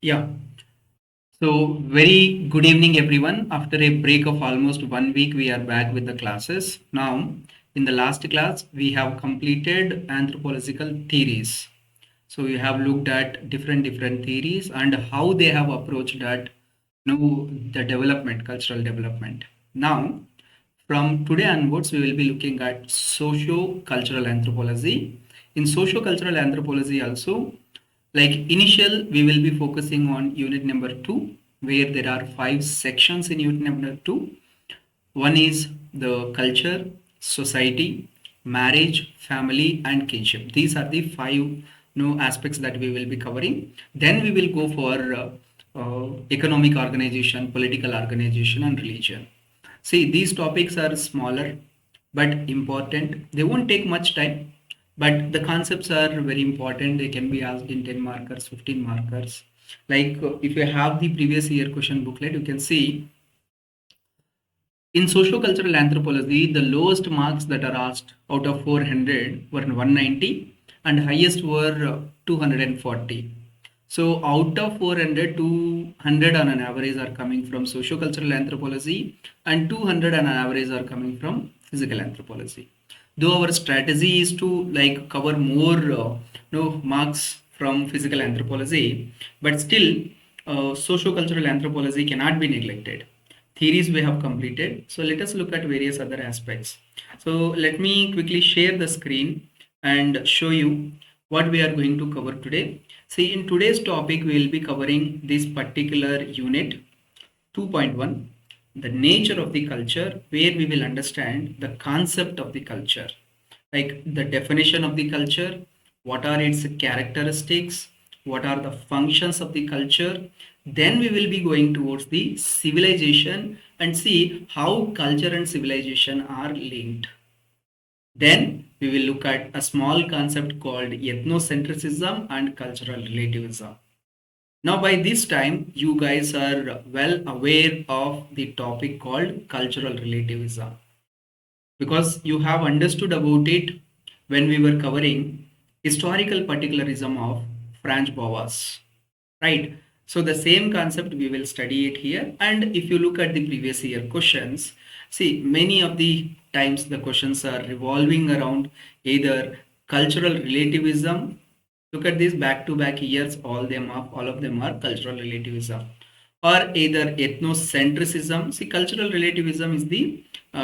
Yeah. So, very good evening, everyone. After a break of almost 1 week, we are back with the classes. Now, in the last class, we have completed anthropological theories. So, we have looked at different theories and how they have approached that, the development, cultural development. Now, from today onwards, we will be looking at socio-cultural anthropology. In socio-cultural anthropology also, like initial, we will be focusing on unit number 2, where there are 5 sections in unit number 2. One is the culture, society, marriage, family, and kinship. These are the 5 aspects that we will be covering. Then we will go for economic organization, political organization, and religion. See, these topics are smaller but important. They won't take much time, but the concepts are very important. They can be asked in 10 markers, 15 markers. Like if you have the previous year question booklet, you can see in socio-cultural anthropology, the lowest marks that are asked out of 400 were 190 and highest were 240. So out of 400, 200 on an average are coming from socio-cultural anthropology and 200 on an average are coming from physical anthropology. Though our strategy is to like cover more marks from physical anthropology, but still socio-cultural anthropology cannot be neglected. Theories we have completed. So let us look at various other aspects. So let me quickly share the screen and show you what we are going to cover today. See, in today's topic, we will be covering this particular unit 2.1, the nature of the culture, where we will understand the concept of the culture, like the definition of the culture, what are its characteristics, what are the functions of the culture. Then we will be going towards the civilization and see how culture and civilization are linked. Then we will look at a small concept called ethnocentrism and cultural relativism. Now, by this time, you guys are well aware of the topic called cultural relativism because you have understood about it when we were covering historical particularism of French Boas, right? So the same concept we will study it here. And if you look at the previous year questions, see many of the times the questions are revolving around either cultural relativism. Look at these back-to-back years, all of them are cultural relativism, or either ethnocentrism. See, cultural relativism is the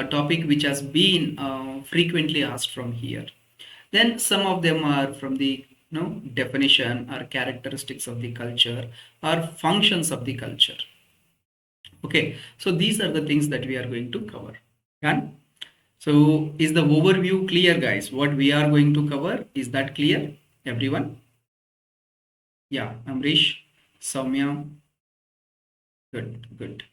topic which has been frequently asked from here. Then some of them are from the definition or characteristics of the culture or functions of the culture. Okay, so these are the things that we are going to cover. Yeah. So is the overview clear, guys? What we are going to cover, is that clear, everyone? Yeah, Amrish, Soumya, good, good.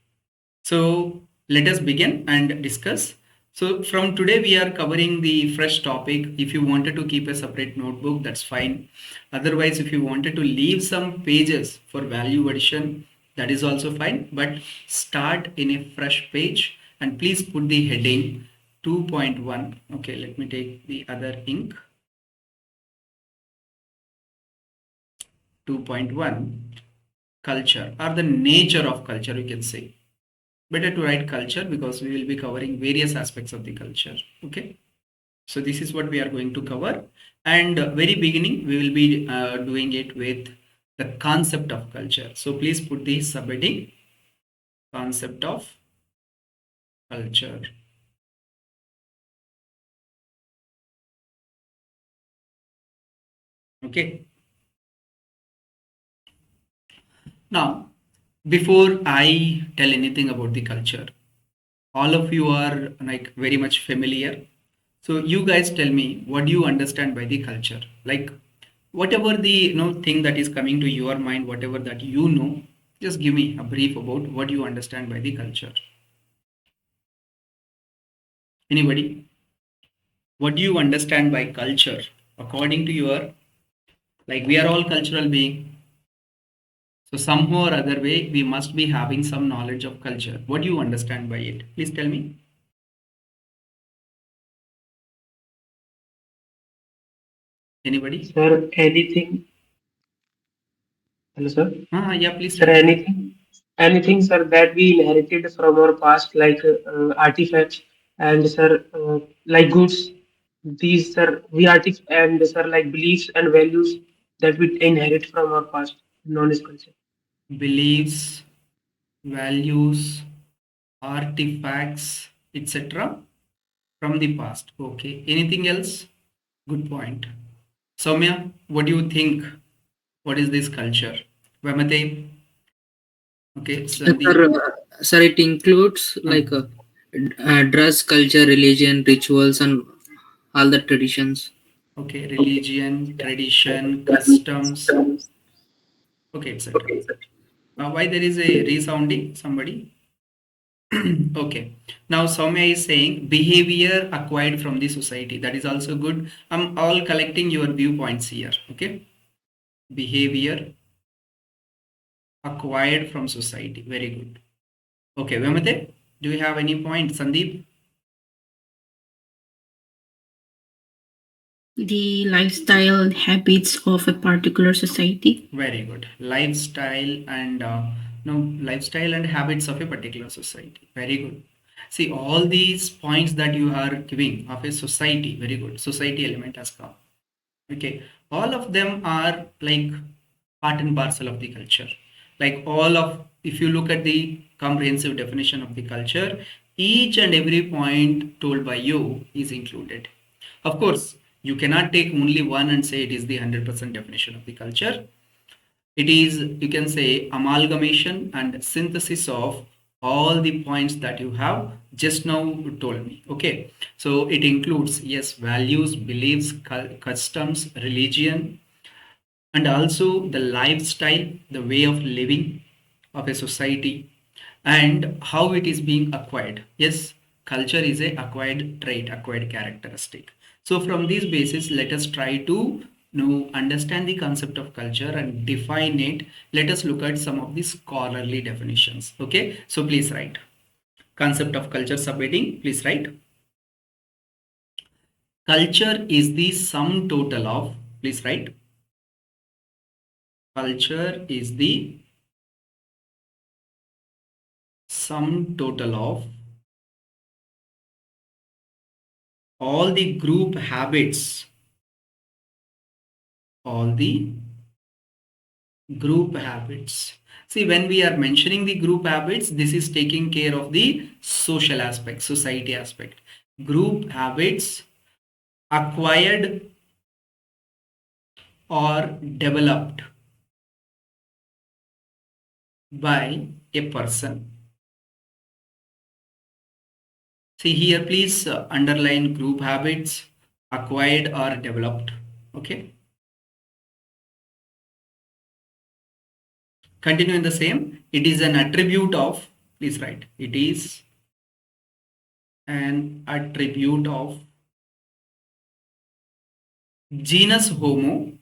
So let us begin and discuss. So from today we are covering the fresh topic. If you wanted to keep a separate notebook, that's fine. Otherwise, if you wanted to leave some pages for value addition, that is also fine. But start in a fresh page and please put the heading 2.1. Okay, let me take the other ink. 2.1, culture or the nature of culture, you can say. Better to write culture because we will be covering various aspects of the culture. Okay, so this is what we are going to cover, and very beginning we will be doing it with the concept of culture. So please put the subheading concept of culture. Okay, now before I tell anything about the culture, all of you are like very much familiar. So you guys tell me, what do you understand by the culture? Like whatever the thing that is coming to your mind, whatever that just give me a brief about what you understand by the culture. Anybody? What do you understand by culture according to your, like we are all cultural being, so somehow or other way we must be having some knowledge of culture. What do you understand by it? Please tell me. Anybody? Sir, anything Hello, sir. Yeah, please Sir, tell. anything, sir, that we inherited from our past, like artifacts and sir, like goods. These, sir, and sir, like beliefs and values that we inherit from our past, knowledge culture. Beliefs, values, artifacts, etc. from the past. Okay. Anything else? Good point. Soumya, what do you think? What is this culture? Vamate, okay, Sir, Sandeep, sir, it includes uh, like dress, culture, religion, rituals, and all the traditions. okay, religion, tradition, customs, okay, etc. Why there is a resounding? Somebody? Okay. Now Soumya is saying behavior acquired from the society. That is also good. I'm all collecting your viewpoints here. Okay. Behavior acquired from society. Very good. Okay, Vamate, do you have any point? Sandeep? The lifestyle habits of a particular society. Very good. Lifestyle and no lifestyle and habits of a particular society. Very good. See all these points that you are giving of a society. Very good. Society element has come. Okay, all of them are like part and parcel of the culture. Like all of, if you look at the comprehensive definition of the culture, each and every point told by you is included. Of course, you cannot take only one and say it is the 100% definition of the culture. It is, you can say, amalgamation and synthesis of all the points that you have just now told me. Okay, so it includes, yes, values, beliefs, customs, religion, and also the lifestyle, the way of living of a society, and how it is being acquired. Yes, culture is a acquired trait, acquired characteristic. So from this basis, let us try to understand the concept of culture and define it. Let us look at some of the scholarly definitions. Okay, so please write concept of culture subheading. Please write culture is the sum total of, please write, culture is the sum total of all the group habits, all the group habits. See, when we are mentioning the group habits, this is taking care of the social aspect, society aspect. Group habits acquired or developed by a person. See here, please underline group habits acquired or developed. Okay. Continue in the same. It is an attribute of, please write, it is an attribute of genus Homo.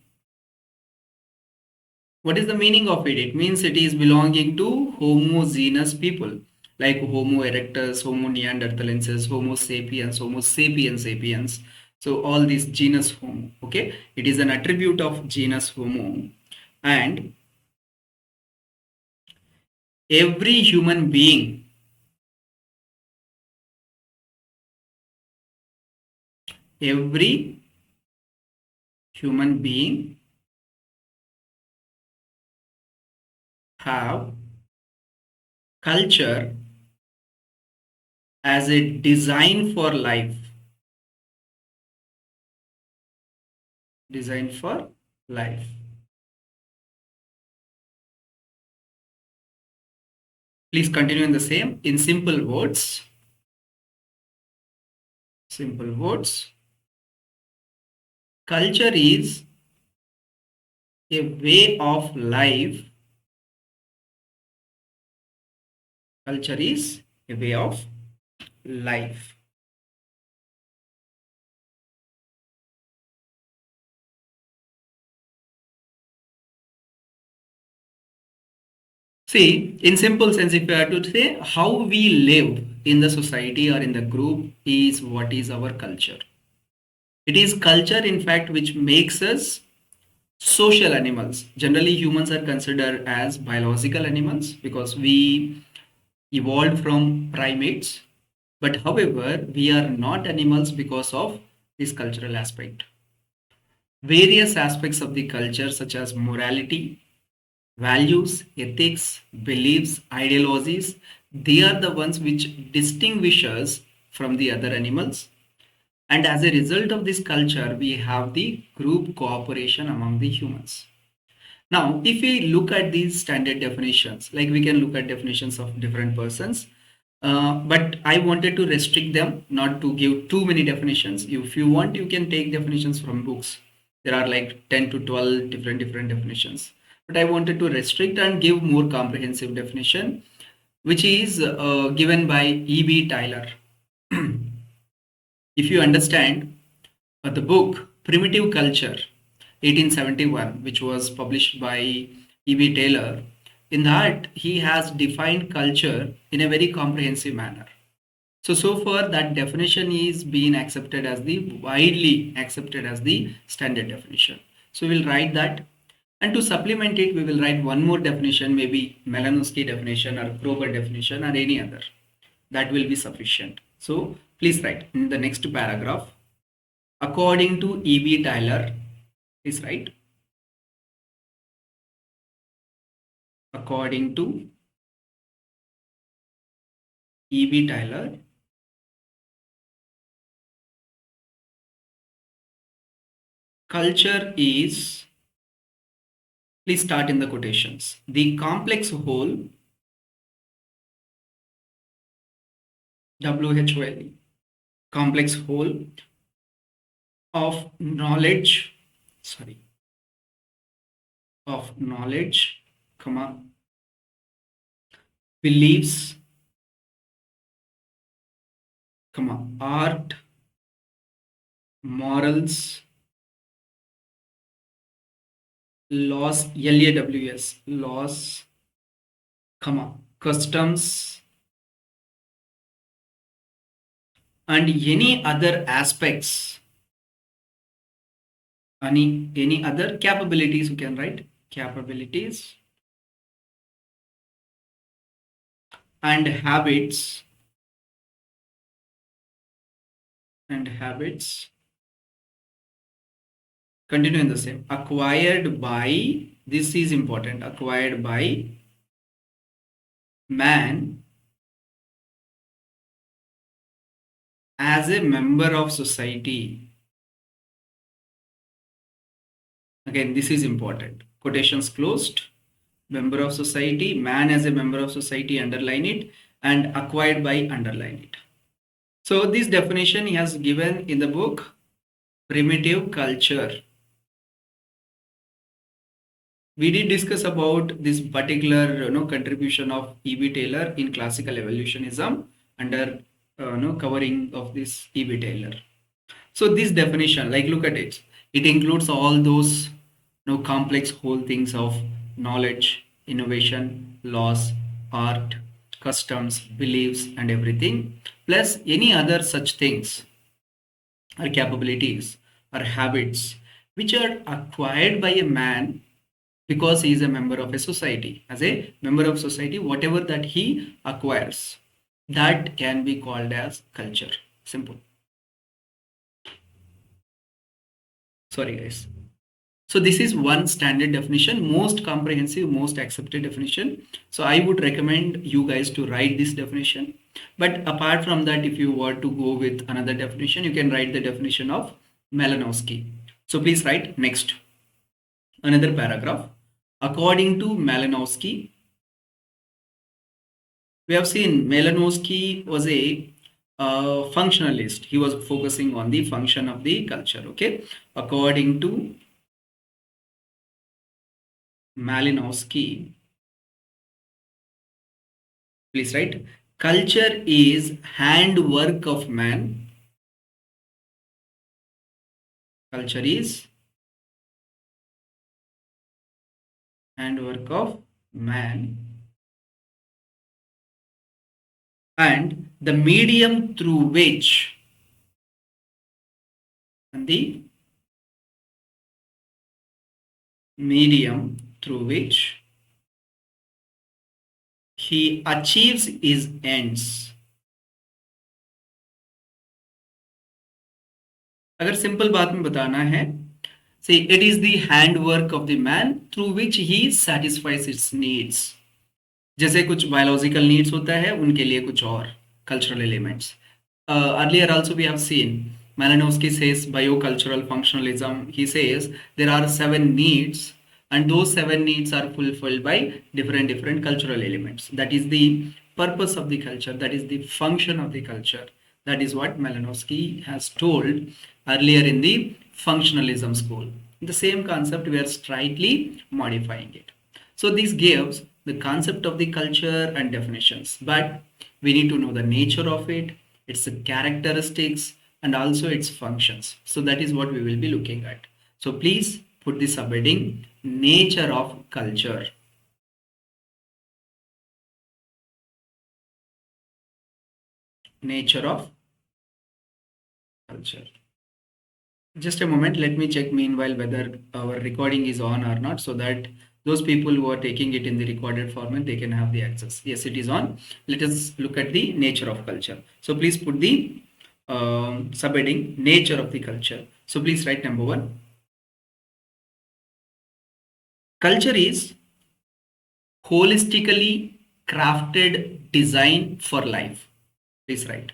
What is the meaning of it? It means it is belonging to homogeneous people like Homo erectus, Homo neanderthalensis, Homo sapiens, Homo sapiens sapiens. So all these genus Homo. Okay, it is an attribute of genus Homo, and every human being, every human being have culture as a design for life, design for life. Please continue in the same. In simple words, simple words, culture is a way of life. Culture is a way of life. See, in simple sense, if you have to say how we live in the society or in the group is what is our culture. It is culture, in fact, which makes us Social animals. Generally, humans are considered as biological animals because we evolved from primates. But however, we are not animals because of this cultural aspect. Various aspects of the culture, such as morality, values, ethics, beliefs, ideologies, they are the ones which distinguish us from the other animals. And as a result of this culture, we have the group cooperation among the humans. Now, if we look at these standard definitions, like we can look at definitions of different persons, but I wanted to restrict them, not to give too many definitions. If you want, you can take definitions from books. There are like 10 to 12 different definitions. But I wanted to restrict and give more comprehensive definition, which is given by E.B. Tyler. If you understand the book Primitive Culture, 1871, which was published by E.B. Taylor, in that he has defined culture in a very comprehensive manner. So far that definition is being accepted as the widely accepted as the standard definition. So we'll write that. And to supplement it, we will write one more definition, maybe Malinowski definition or Kroger definition or any other. That will be sufficient. So please write in the next paragraph. According to E.B. Tyler, please write. According to E.B. Tyler, culture is, please start in the quotations, the complex whole, WHOLE, complex whole of knowledge, of knowledge, comma, beliefs, comma, art, morals, laws, LAWS, laws, comma, customs, and any other aspects, any other capabilities, you can write capabilities and habits continue in the same, acquired by, this is important, acquired by man as a member of society. Again, this is important, quotations closed, member of society, man as a member of society, underline it, and acquired by, underline it. So this definition he has given in the book Primitive Culture. We did discuss about this particular contribution of E.B. Taylor in classical evolutionism under covering of this E.B. Taylor. So this definition, like look at it, it includes all those complex whole things of knowledge, innovation, laws, art, customs, beliefs, and everything, plus any other such things or capabilities or habits which are acquired by a man because he is a member of a society. As a member of society, whatever that he acquires, that can be called as culture. Simple. Sorry guys. So this is one standard definition, most comprehensive, most accepted definition. So I would recommend you guys to write this definition. But apart from that, if you were to go with another definition, you can write the definition of Malinowski. So please write next. Another paragraph. According to Malinowski, we have seen Malinowski was a functionalist. He was focusing on the function of the culture. Okay. According to Malinowski, please write, culture is handwork of man. Culture is handwork of man, and the medium through which, and the medium through which he achieves his ends. अगर simple बात में बताना है, say it is the handwork of the man through which he satisfies its needs. जैसे कुछ biological needs होता है, उनके लिए कुछ और cultural elements. Earlier also we have seen Malinowski says biocultural functionalism. He says there are 7 needs, and those 7 needs are fulfilled by different cultural elements. That is the purpose of the culture. That is the function of the culture. That is what Malinowski has told earlier in the functionalism school. The same concept we are slightly modifying it. So this gives the concept of the culture and definitions, but we need to know the nature of it, its characteristics, and also its functions. So that is what we will be looking at. So please put the subheading nature of culture. Nature of culture. Just a moment, let me check meanwhile whether our recording is on or not, so that those people who are taking it in the recorded format, they can have the access. Yes, it is on. Let us look at the nature of culture. So please put the subheading nature of the culture. So please write number 1. Culture is holistically crafted design for life. Please write.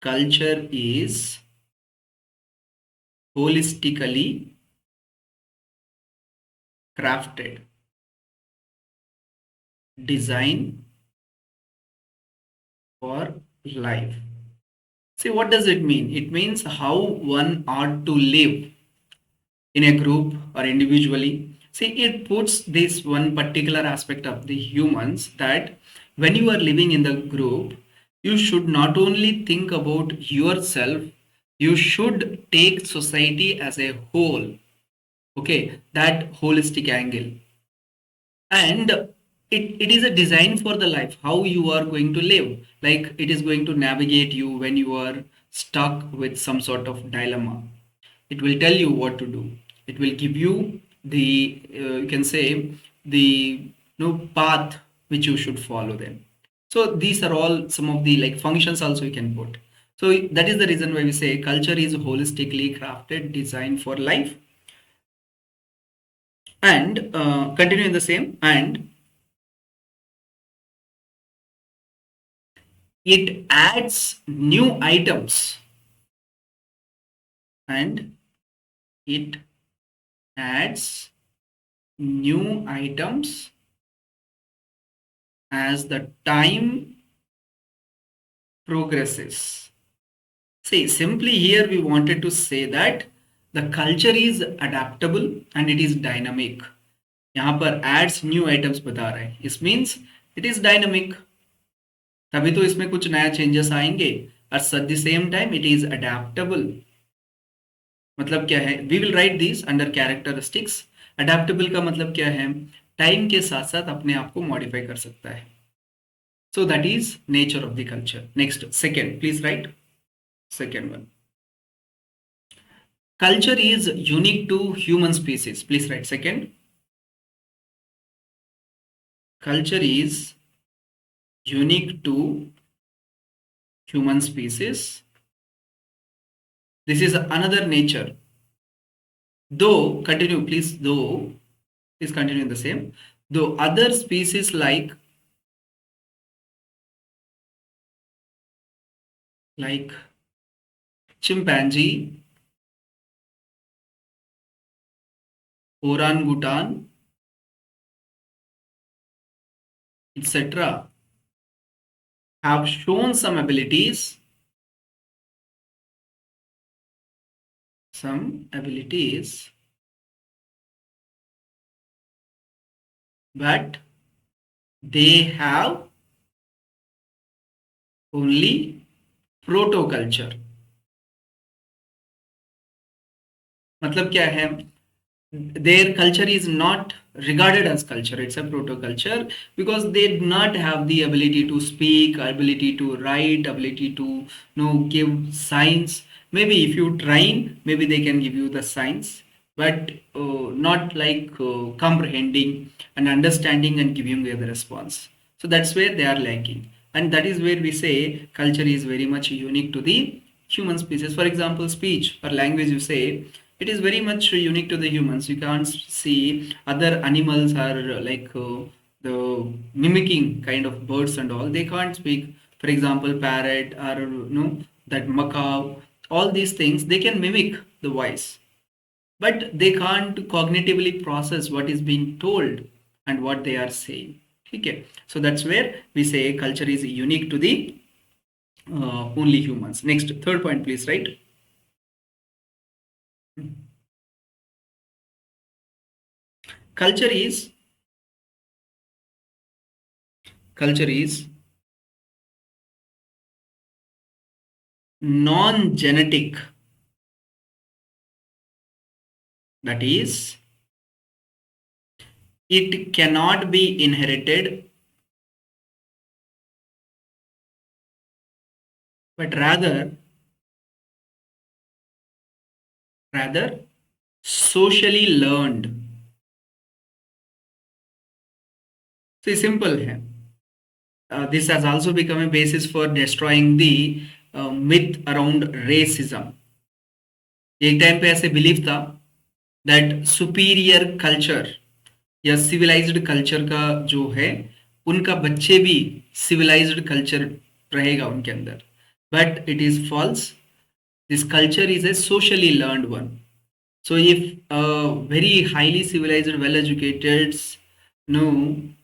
Culture is holistically crafted design for life. See, what does it mean? It means how one ought to live in a group or individually. See, it puts this one particular aspect of the humans, that when you are living in the group, you should not only think about yourself, you should take society as a whole. Okay, that holistic angle. And it is a design for the life, how you are going to live. Like it is going to navigate you when you are stuck with some sort of dilemma. It will tell you what to do. It will give you the you can say the path which you should follow then. So these are all some of the like functions also you can put. So that is the reason why we say culture is holistically crafted design for life. And continue in the same, and it adds new items, and it adds new items as the time progresses. See, simply here we wanted to say that the culture is adaptable and it is dynamic. यहाँ पर adds new items बता रहे हैं. It means it is dynamic. तभी तो इसमें कुछ नया changes आएंगे. At the same time it is adaptable. मतलब क्या है? We will write these under characteristics. Adaptable का मतलब क्या है? टाइम के साथ साथ अपने आप को मॉडिफाई कर सकता है. So that is nature of the culture. Next, second, please write. Second one. Culture is unique to human species. Please write second. Culture is unique to human species. This is another nature. Though, continue please, though, please continue in the same. Though other species like chimpanzee, orangutan, etc. have shown some abilities, but they have only proto-culture. मतलब क्या है? Their culture is not regarded as culture, it's a proto-culture, because they do not have the ability to speak, ability to write, ability to give signs. Maybe if you train, maybe they can give you the signs, but not like comprehending and understanding and giving you the response. So that's where they are lacking, and that is where we say culture is very much unique to the human species. For example, speech or language, you say it is very much unique to the humans. You can't see other animals are the mimicking kind of birds and all. They can't speak. For example, parrot or that macaw. All these things they can mimic the voice, but they can't cognitively process what is being told and what they are saying. Okay, so that's where we say culture is unique to the only humans. Next, third point, please. Right. Culture is culture is non-genetic. That is, it cannot be inherited, but rather socially learned. So it's simple here. This has also become a basis for destroying the myth around racism. एक time पे ऐसे believe था that superior culture या civilised culture का जो है, उनका बच्चे भी सिविलाइज्ड कल्चर रहेगा उनके अंदर, but it is false. This culture is a socially learned one. So if very highly civilized, well-educated, no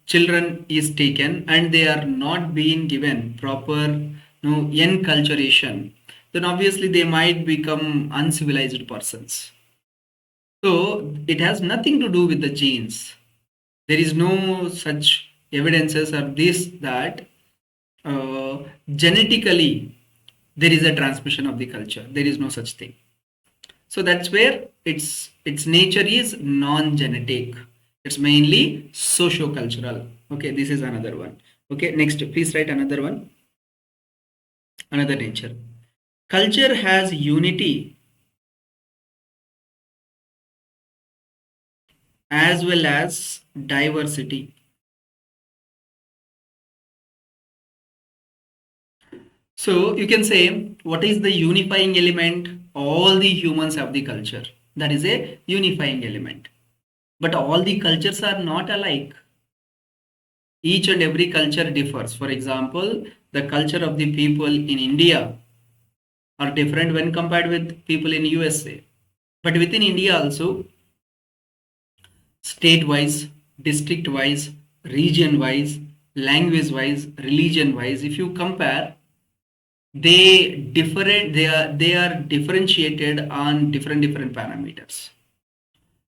children is taken and they are not being given proper no enculturation, then obviously they might become uncivilized persons. So it has nothing to do with the genes. There is no such evidences of this that genetically there is a transmission of the culture. There is no such thing. So that's where its nature is non-genetic. It's mainly socio-cultural. Okay, this is another one. Okay, next, please write another one. Another nature. Culture has unity as well as diversity. So you can say, what is the unifying element? All the humans have the culture. That is a unifying element. But all the cultures are not alike. Each and every culture differs. For example, the culture of the people in India are different when compared with people in USA. But within India also, state-wise, district-wise, region-wise, language-wise, religion-wise, if you compare, they are differentiated on different parameters.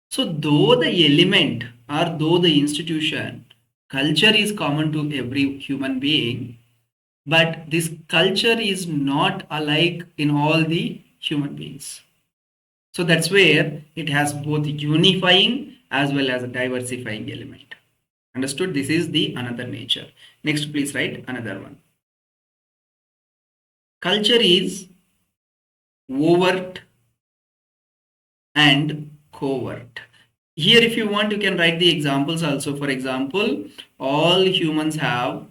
So though the element or though the institution, culture is common to every human being, but this culture is not alike in all the human beings. So that's where it has both unifying as well as a diversifying element. Understood? This is the another nature. Next, please write another one. Culture is overt and covert. Here, if you want, you can write the examples also. For example, all humans have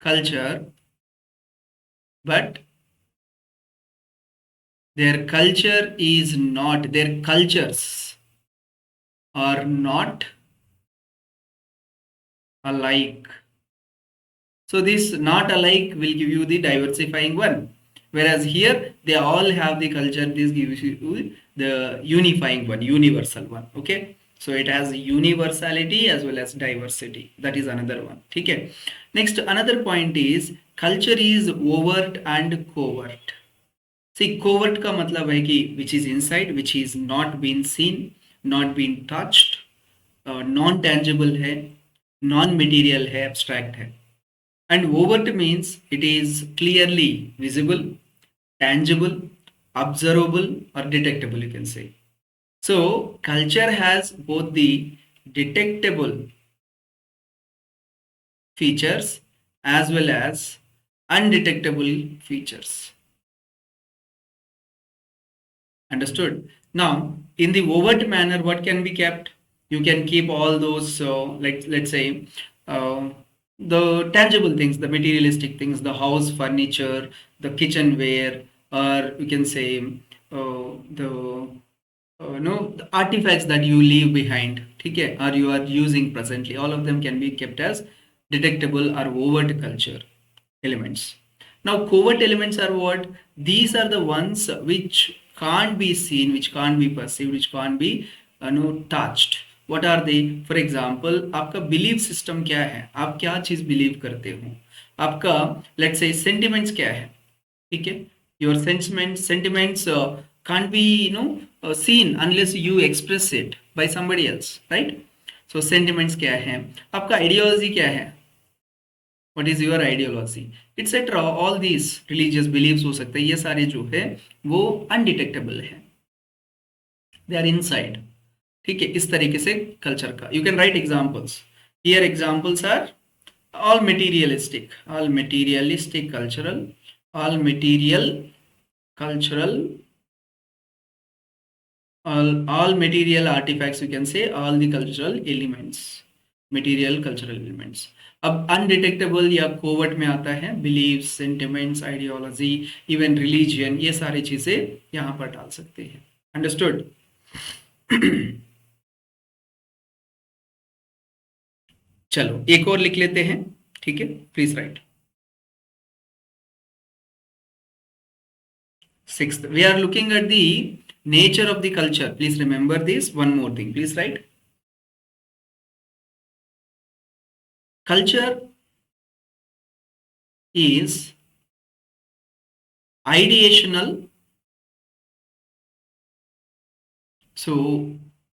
culture, but their cultures are not alike. So this not alike will give you the diversifying one. Whereas here they all have the culture, this gives you the unifying one, universal one. Okay. So it has universality as well as diversity. That is another one. Okay. Next, another point is culture is overt and covert. See, covert का मतलब है कि which is inside, which is not being seen, not being touched, non-tangible है, non-material है, abstract है. And overt means it is clearly visible, tangible, observable, or detectable, you can say. So, culture has both the detectable features as well as undetectable features. Understood? Now, in the overt manner, what can be kept? You can keep all those, let's say, uh, the tangible things, the materialistic things, the house furniture, the kitchenware, or you can say the no, the artifacts that you leave behind, okay, or you are using presently. All of them can be kept as detectable or overt culture elements. Now, covert elements are what? These are the ones which can't be seen, which can't be perceived, which can't be touched. What are they? For example, आपका belief system क्या है? आप क्या चीज believe करते हो? आपका let's say sentiments क्या है? ठीक है? Your sentiments can't be seen unless you express it by somebody else, right? So sentiments क्या है? आपका ideology क्या है? What is your ideology, etc. All these religious beliefs हो सकते हैं, ये सारे जो है वो अनडिटेक्टेबल है, दे आर इनसाइड. ठीक है, इस तरीके से कल्चर का you can write examples. Here examples are all materialistic cultural, all material cultural, all material artifacts, you can say all the cultural elements, material cultural elements. अब undetectable या covert में आता है beliefs, sentiments, ideology, even religion, ये सारी चीजें यहाँ पर डाल सकते हैं. अंडरस्टूड? चलो एक और लिख लेते हैं. ठीक है, please right. Sixth, we are looking at the nature of the culture. Please remember this. One more thing, please write. Culture is ideational. So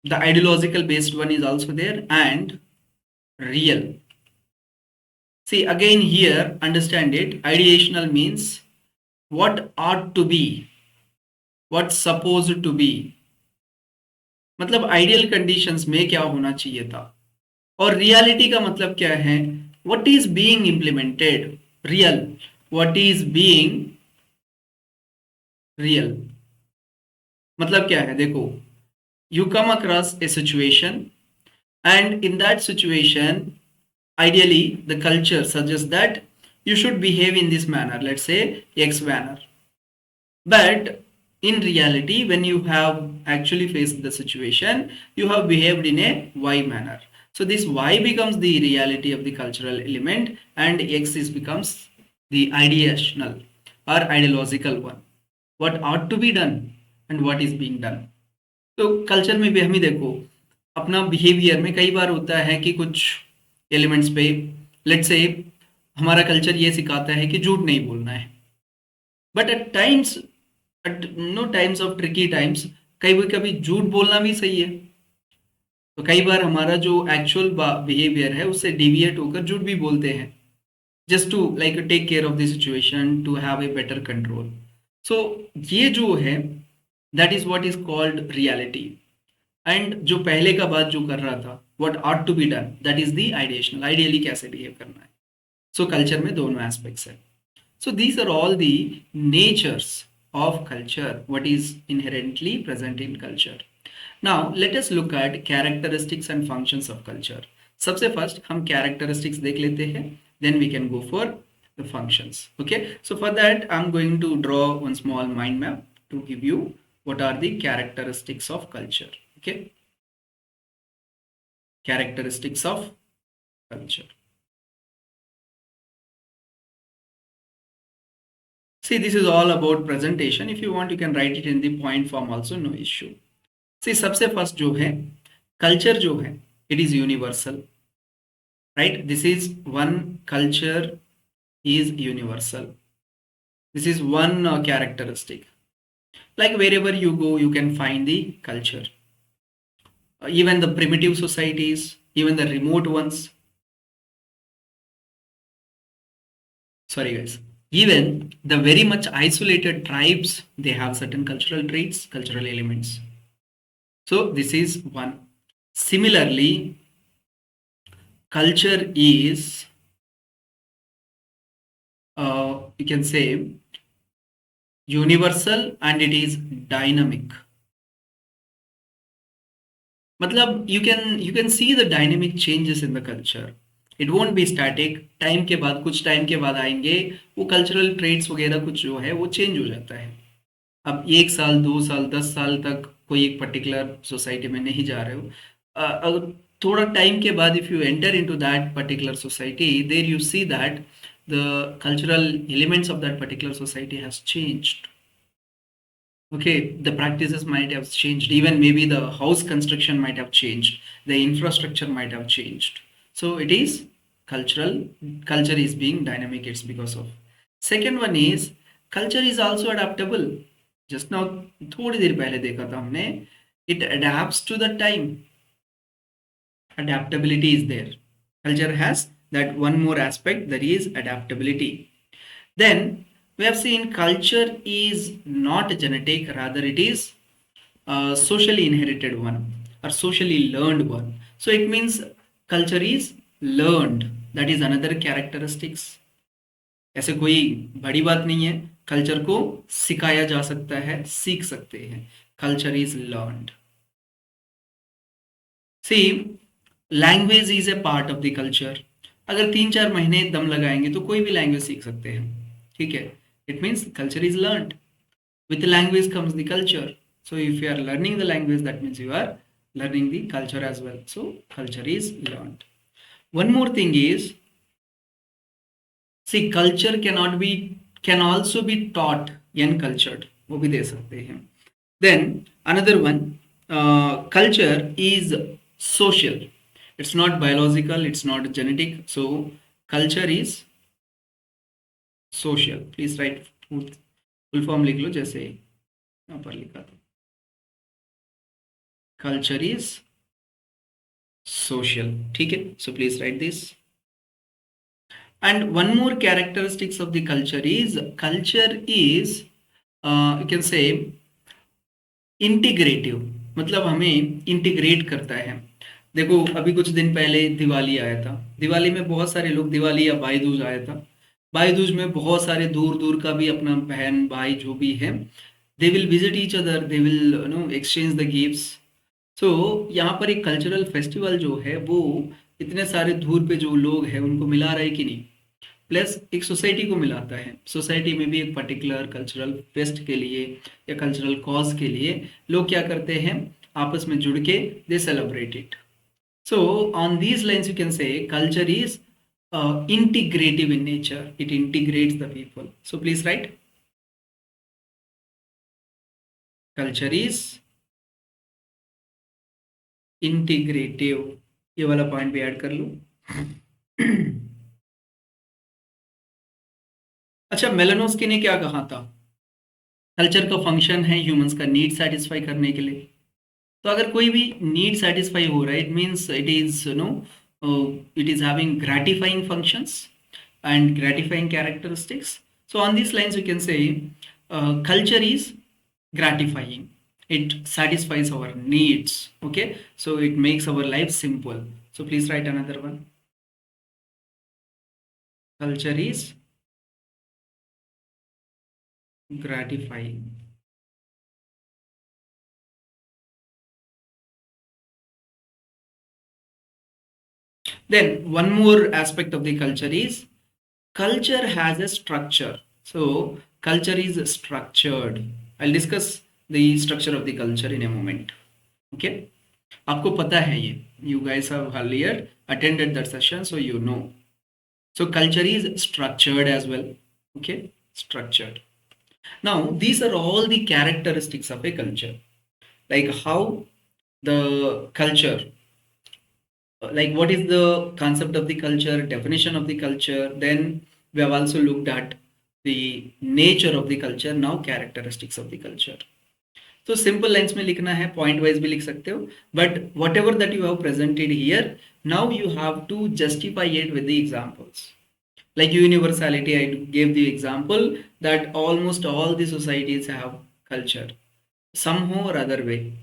the ideological based one is also there, and real. See, again here, understand it. Ideational means what ought to be, what's supposed to be. मतलब ideal conditions में क्या होना चाहिए था. और reality का मतलब क्या है? What is being implemented. Real, what is being real. मतलब क्या है? देखो, you come across a situation, and in that situation ideally the culture suggests that you should behave in this manner, let's say X manner. But in reality, when you have actually faced the situation, you have behaved in a Y manner. So this Y becomes the reality of the cultural element, and X is becomes the ideational or ideological one, what ought to be done and what is being done. तो culture में भी हम ही देखो, अपना behaviour में कई बार होता है कि कुछ एलिमेंट्स पे, लेट्स से हमारा कल्चर ये सिखाता है कि झूठ नहीं बोलना है. But at times, at no times of tricky times, कभी कभी झूठ बोलना भी सही है. तो कई बार हमारा जो एक्चुअल बिहेवियर है उससे डिविएट होकर झूठ भी बोलते हैं, just to like take care of the situation, to have a better control. So ये जो है, that is what is called reality. And जो पहले का बात जो कर रहा था, what ought to be done, that is the ideational, ideally कैसे बिहेव करना है. सो कल्चर में दोनों एस्पेक्ट्स है. So these are all the natures of culture, what is inherently present in culture. Now let us look at characteristics and functions of culture. सबसे first हम characteristics देख लेते हैं, then we can go for the functions. Okay, so for that I'm going to draw one small mind map to give you what are the characteristics of culture. Okay, characteristics of culture. See, this is all about presentation. If you want, you can write it in the point form also, no issue. See, सबसे first जो है culture जो है, it is universal, right? This is one culture is universal. This is one characteristic. Like wherever you go, you can find the culture. Even the primitive societies, even the remote ones. Sorry guys. Even the very much isolated tribes, they have certain cultural traits, cultural elements. So this is one. Similarly, culture is, you can say, universal and it is dynamic. मतलब you can see the dynamic changes in the culture. It won't be static. Time के बाद कुछ time के बाद आएंगे वो cultural trades वगैरह कुछ जो है वो चेंज हो जाता है. अब 1 साल 2 साल 10 साल तक कोई एक पर्टिकुलर सोसाइटी में नहीं जा रहे हो. अगर थोड़ा टाइम के बाद if you enter into that particular society there you see that the cultural elements of that particular society has changed. Okay, the practices might have changed, even maybe the house construction might have changed, the infrastructure might have changed. So it is cultural. Culture is being dynamic, it's because of. Second one is culture is also adaptable. Just now थोड़ी देर पहले देखा था हमने, it adapts to the time. Adaptability is there. Culture has that one more aspect, that is adaptability. Then we have seen culture is not genetic, rather it is socially inherited one or socially learned one. So it means culture is learned. That is another characteristics. ऐसे कोई बड़ी बात नहीं है, culture को सिखाया जा सकता है, सीख सकते हैं. Culture is learned. See language is a part of the culture. अगर 3-4 महीने दम लगाएंगे तो कोई भी लैंग्वेज सीख सकते हैं. ठीक है, it means culture is learned. With the language comes the culture. So if you are learning the language, that means you are learning the culture as well. So culture is learned. One more thing is, see, culture can also be taught uncultured. वो भी दे सकते हैं. Then another one, culture is social. It's not biological, it's not genetic. So culture is social. Please write full form लिख लो, जैसे यहाँ पर लिखा था. Culture is social. ठीक है, so please right this. And one more characteristics of the culture is you can से integrative. मतलब हमें इंटीग्रेट करता है. देखो अभी कुछ दिन पहले दिवाली आया था. दिवाली में बहुत सारे लोग, दिवाली या भाई दूज आया था, भाई दूज में बहुत सारे दूर दूर का भी अपना बहन भाई जो भी है, they will visit each other, they will exchange the gifts. So यहाँ पर एक कल्चरल फेस्टिवल जो है वो इतने सारे दूर पे जो लोग हैं उनको मिला रहा है कि नहीं, प्लस एक सोसाइटी को मिलाता है. सोसाइटी में भी एक पर्टिकुलर कल्चरल फेस्ट के लिए या कल्चरल कॉज के लिए लोग क्या करते हैं, आपस में जुड़ के दे celebrate it. So on these lines you can से culture is integrative in nature. It integrates the people. So please write. Culture is integrative. ये वाला पॉइंट भी ऐड कर लो. अच्छा, मेलानोस्की ने क्या कहा था? कल्चर का फंक्शन है ह्यूमंस का नीड सेटिस्फाई करने के लिए. तो अगर कोई भी नीड सेटिस्फाई हो रहा है, it means it is it is having gratifying functions and gratifying characteristics. So on these lines you can say culture is gratifying. It satisfies our needs. Okay, so it makes our life simple. So please write another one. Culture is gratifying. Then one more aspect of the culture is culture has a structure. So culture is structured. I'll discuss the structure of the culture in a moment. Okay, आपको पता है ये, you guys have earlier attended that session, so you know. So culture is structured as well. Okay, structured. Now these are all the characteristics of a culture, like how the culture, like what is the concept of the culture, definition of the culture. Then we have also looked at the nature of the culture. Now characteristics of the culture. So simple lines में लिखना है, point wise भी लिख सकते हो, but whatever that you have presented here, now you have to justify it with the examples. Like universality, I gave the example that almost all the societies have culture somehow or other way.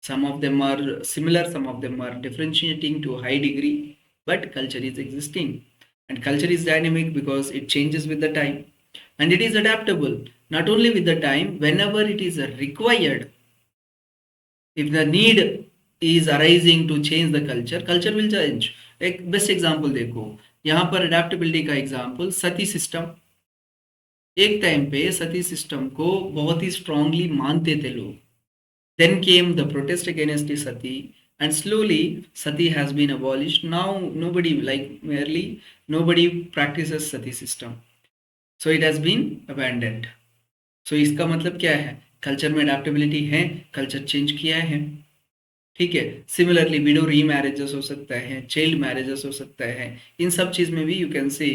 Some of them are similar, some of them are differentiating to a high degree, but culture is existing. And culture is dynamic because it changes with the time and it is adaptable. not only with the time, whenever it is required, if the need is arising to change the culture, culture will change. एक best example देखो, यहाँ पर adaptability का example सती system. एक time पे सती system को बहुत ही strongly मानते थे लोग। Then came the protest against the sati, and slowly sati has been abolished. Now nobody, like merely nobody practices sati system, so it has been abandoned. So इसका मतलब क्या है, कल्चर में अडेप्टेबिलिटी है, कल्चर चेंज किया है। ठीक है, सिमिलरली विडो री मैरिजेस हो सकता है, चाइल्ड मैरिजेस हो सकता है, इन सब चीज में भी you can see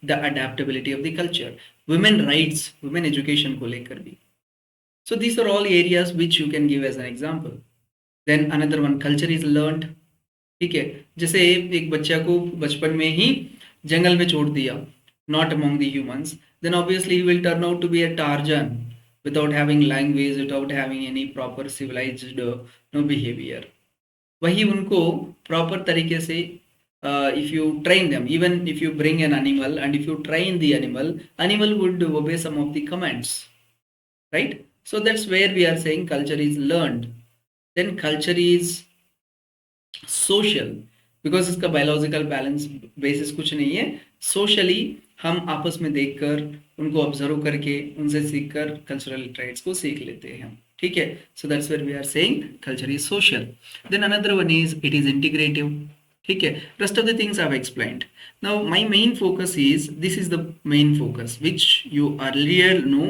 the adaptability of the culture. Women rights, women education को लेकर भी। So these are all areas which you can give as an example. Then another one, culture is learned. ठीक है, जैसे एक बच्चा को बचपन में ही जंगल में छोड़ दिया, not among the humans, then obviously he will turn out to be a Tarzan without having language, without having any proper civilized no behavior. वही उनको प्रॉपर तरीके से if you train them, even if you bring an animal and if you train the animal would obey some of the commands, right? So that's where we are saying culture is learned. Then culture is social, because इसका biological balance basis कुछ नहीं है। Socially हम आपस में देखकर, उनको observe करके, उनसे सीखकर कल्चरल ट्रेड्स को सीख लेते हैं। ठीक है, so that's where we are saying culture is social. Then another one is it is integrative. ठीक है, rest of the things I have explained. Now my main focus is, this is the main focus which you earlier know,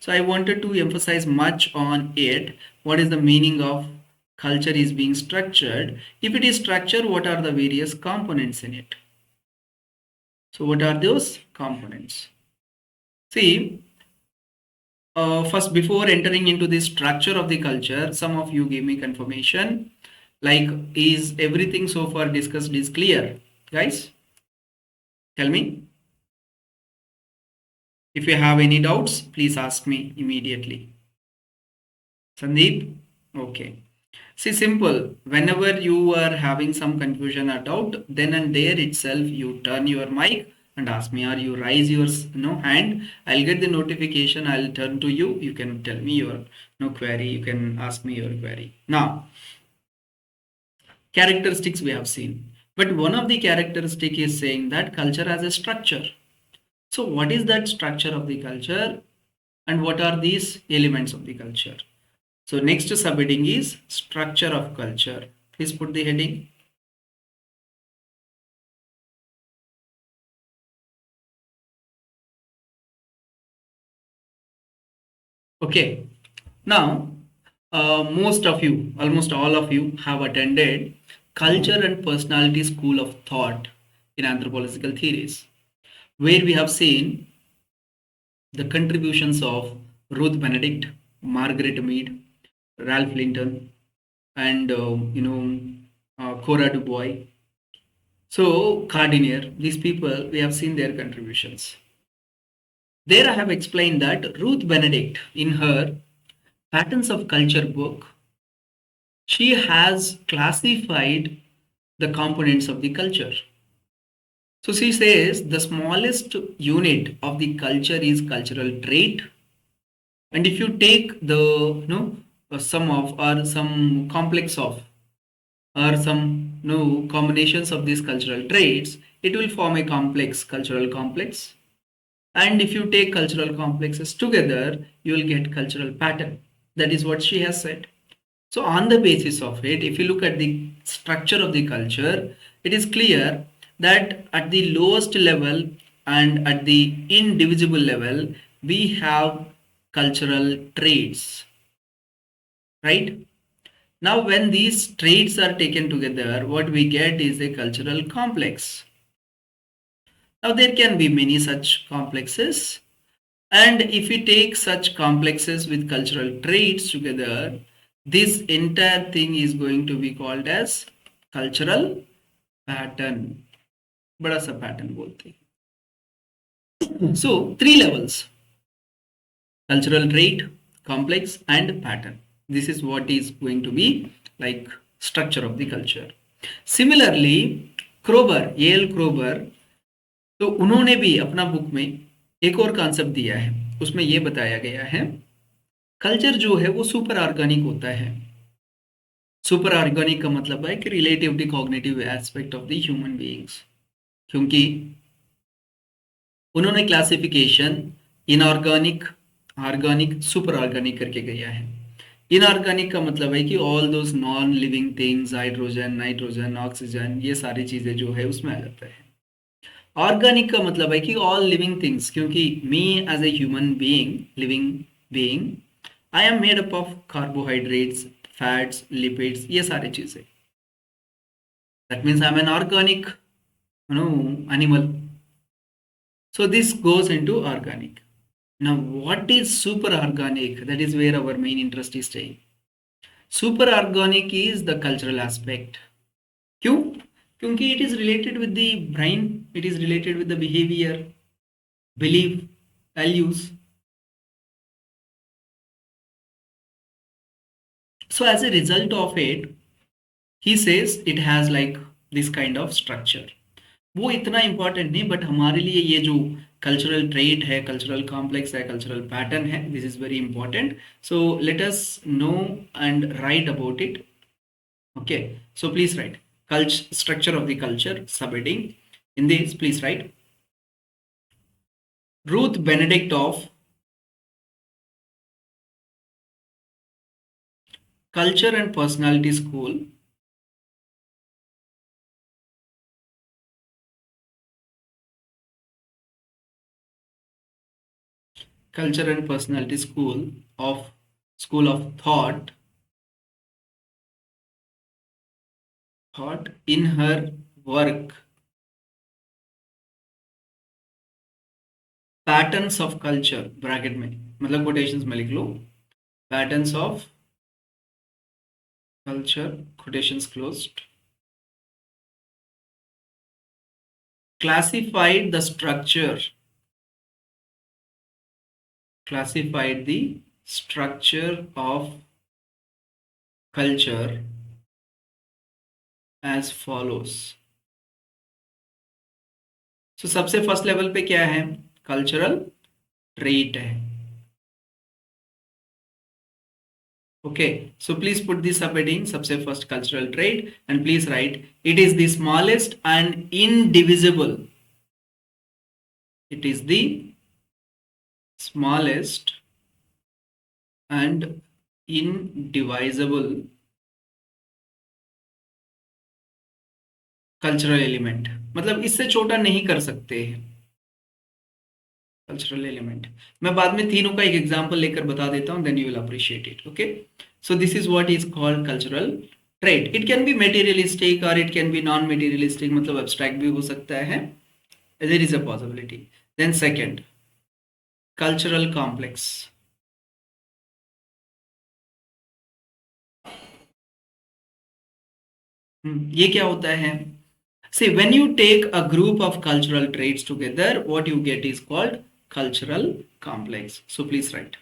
so I wanted to emphasize much on it. What is the meaning of culture is being structured? If it is structured, what are the various components in it? So what are those components? See, first, before entering into the structure of the culture, some of you gave me confirmation, like, is everything so far discussed is clear? Guys, tell me. If you have any doubts, please ask me immediately. Sandeep? Okay. See, simple. Whenever you are having some confusion or doubt, then and there itself you turn your mic and ask me, or you raise your hand. I'll get the notification. I'll turn to you. You can tell me your query. You can ask me your query. Now, characteristics we have seen, but one of the characteristic is saying that culture has a structure. So what is that structure of the culture, and what are these elements of the culture? So next subheading is structure of culture. Please put the heading. Okay. Now, most of you, almost all of you, have attended Culture and Personality School of Thought in Anthropological Theories, where we have seen the contributions of Ruth Benedict, Margaret Mead, Ralph Linton, and Cora Du Bois. So Gardiner, these people, we have seen their contributions. There I have explained that Ruth Benedict, in her Patterns of Culture book, she has classified the components of the culture. So she says the smallest unit of the culture is cultural trait, and if you take the sum of, or some complex of, or some combinations of these cultural traits, it will form a complex, cultural complex. And if you take cultural complexes together, you will get cultural pattern. That is what she has said. So on the basis of it, if you look at the structure of the culture, it is clear that at the lowest level and at the indivisible level, we have cultural traits, right? Now, when these traits are taken together, what we get is a cultural complex. Now, there can be many such complexes, and if we take such complexes with cultural traits together, this entire thing is going to be called as cultural pattern. बड़ा सा pattern बोलते हैं. So, 3 levels: cultural trait, complex, and pattern. This is what is going to be like structure of the culture. Similarly, क्रोबर, A.L. क्रोबर, तो उन्होंने भी अपना book में एक और कॉन्सेप्ट दिया है, उसमें ये बताया गया है कल्चर जो है वो सुपर ऑर्गेनिक होता है। सुपर ऑर्गेनिक का मतलब है कि relatively cognitive aspect of the human beings, क्योंकि उन्होंने classification inorganic, organic, super organic करके गया है। इनऑर्गेनिक का मतलब है कि all those non living things, hydrogen, nitrogen, oxygen, ये सारी चीजें जो है उसमें आ जाता है। ऑर्गेनिक का मतलब है कि ऑल लिविंग थिंग्स, क्योंकि me as a human being, living being, I am made up of carbohydrates, fats, lipids, ये सारी चीजें। That means I am an organic animal. So this goes into organic. Now what is super organic? That is where our main interest is staying. Super organic is the cultural aspect. क्यों? क्योंकि it is related with the brain, it is related with the behavior, belief, values. So as a result of it, he says it has like this kind of structure. वो इतना important नहीं, but हमारे लिए ये जो cultural trait है, cultural complex है, cultural pattern है, this is very important. So let us know and right about it. Okay, so please right culture, structure of the culture, subheading. In this, please write Ruth Benedict of Culture and Personality School, Culture and Personality School of Thought, in her work patterns of culture, bracket में मतलब quotations में लिख लो, patterns of culture, quotations closed, classified the structure, classified the structure of culture as follows. So सबसे first level पे क्या है? Cultural trait है. Okay, so please put the subheading, सबसे first cultural trait, and please write it is the smallest and indivisible. It is the smallest and indivisible cultural element. मतलब इससे छोटा नहीं कर सकते हैं कल्चरल एलिमेंट. मैं बाद में तीनों का एक एग्जांपल लेकर बता देता हूं, then you will appreciate it. Okay, so this is what is called cultural trait. It can be materialistic और it can be non materialistic, मतलब एब्स्ट्रैक्ट भी हो सकता है, there is a possibility. Then second, cultural complex. ये क्या होता है? See, when you take a group of cultural traits together, what you get is called cultural complex. So please write.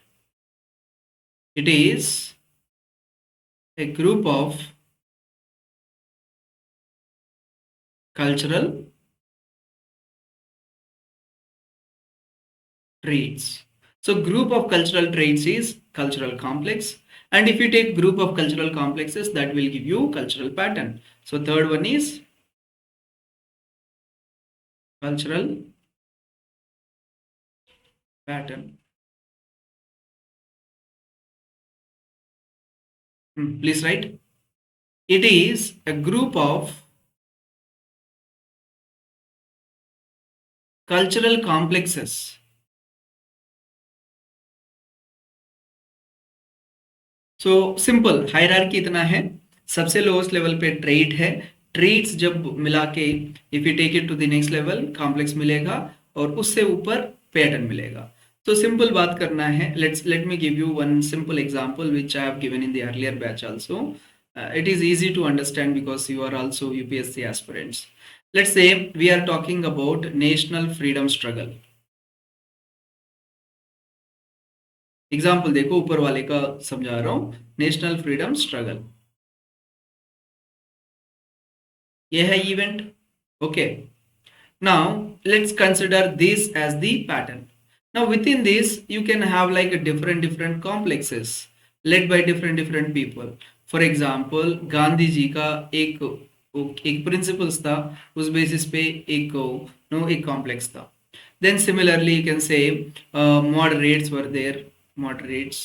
It is a group of cultural traits. So group of cultural traits is cultural complex. And if you take group of cultural complexes, that will give you cultural pattern. So third one is cultural pattern. Please write. It is a group of cultural complexes. So simple hierarchy इतना है, सबसे lowest level पे trait है, traits जब मिला के if you take it to the next level complex मिलेगा, और उससे ऊपर पैटर्न मिलेगा. तो सिंपल बात करना है, let me give you one simple example which I have given in the earlier batch also. It is easy to understand because you are also UPSC aspirants. Let's say we are talking about national freedom struggle. Example देखो, ऊपर वाले का समझा रहा हूं, national freedom struggle, ये है event. Okay, now let's consider this as the pattern. Now within this, you can have like a different complexes led by different people. For example, Gandhi ji का एक प्रिंसिपल्स था, उस बेसिस पे एक नो एक complex था. Then similarly you can say moderates were there, moderates.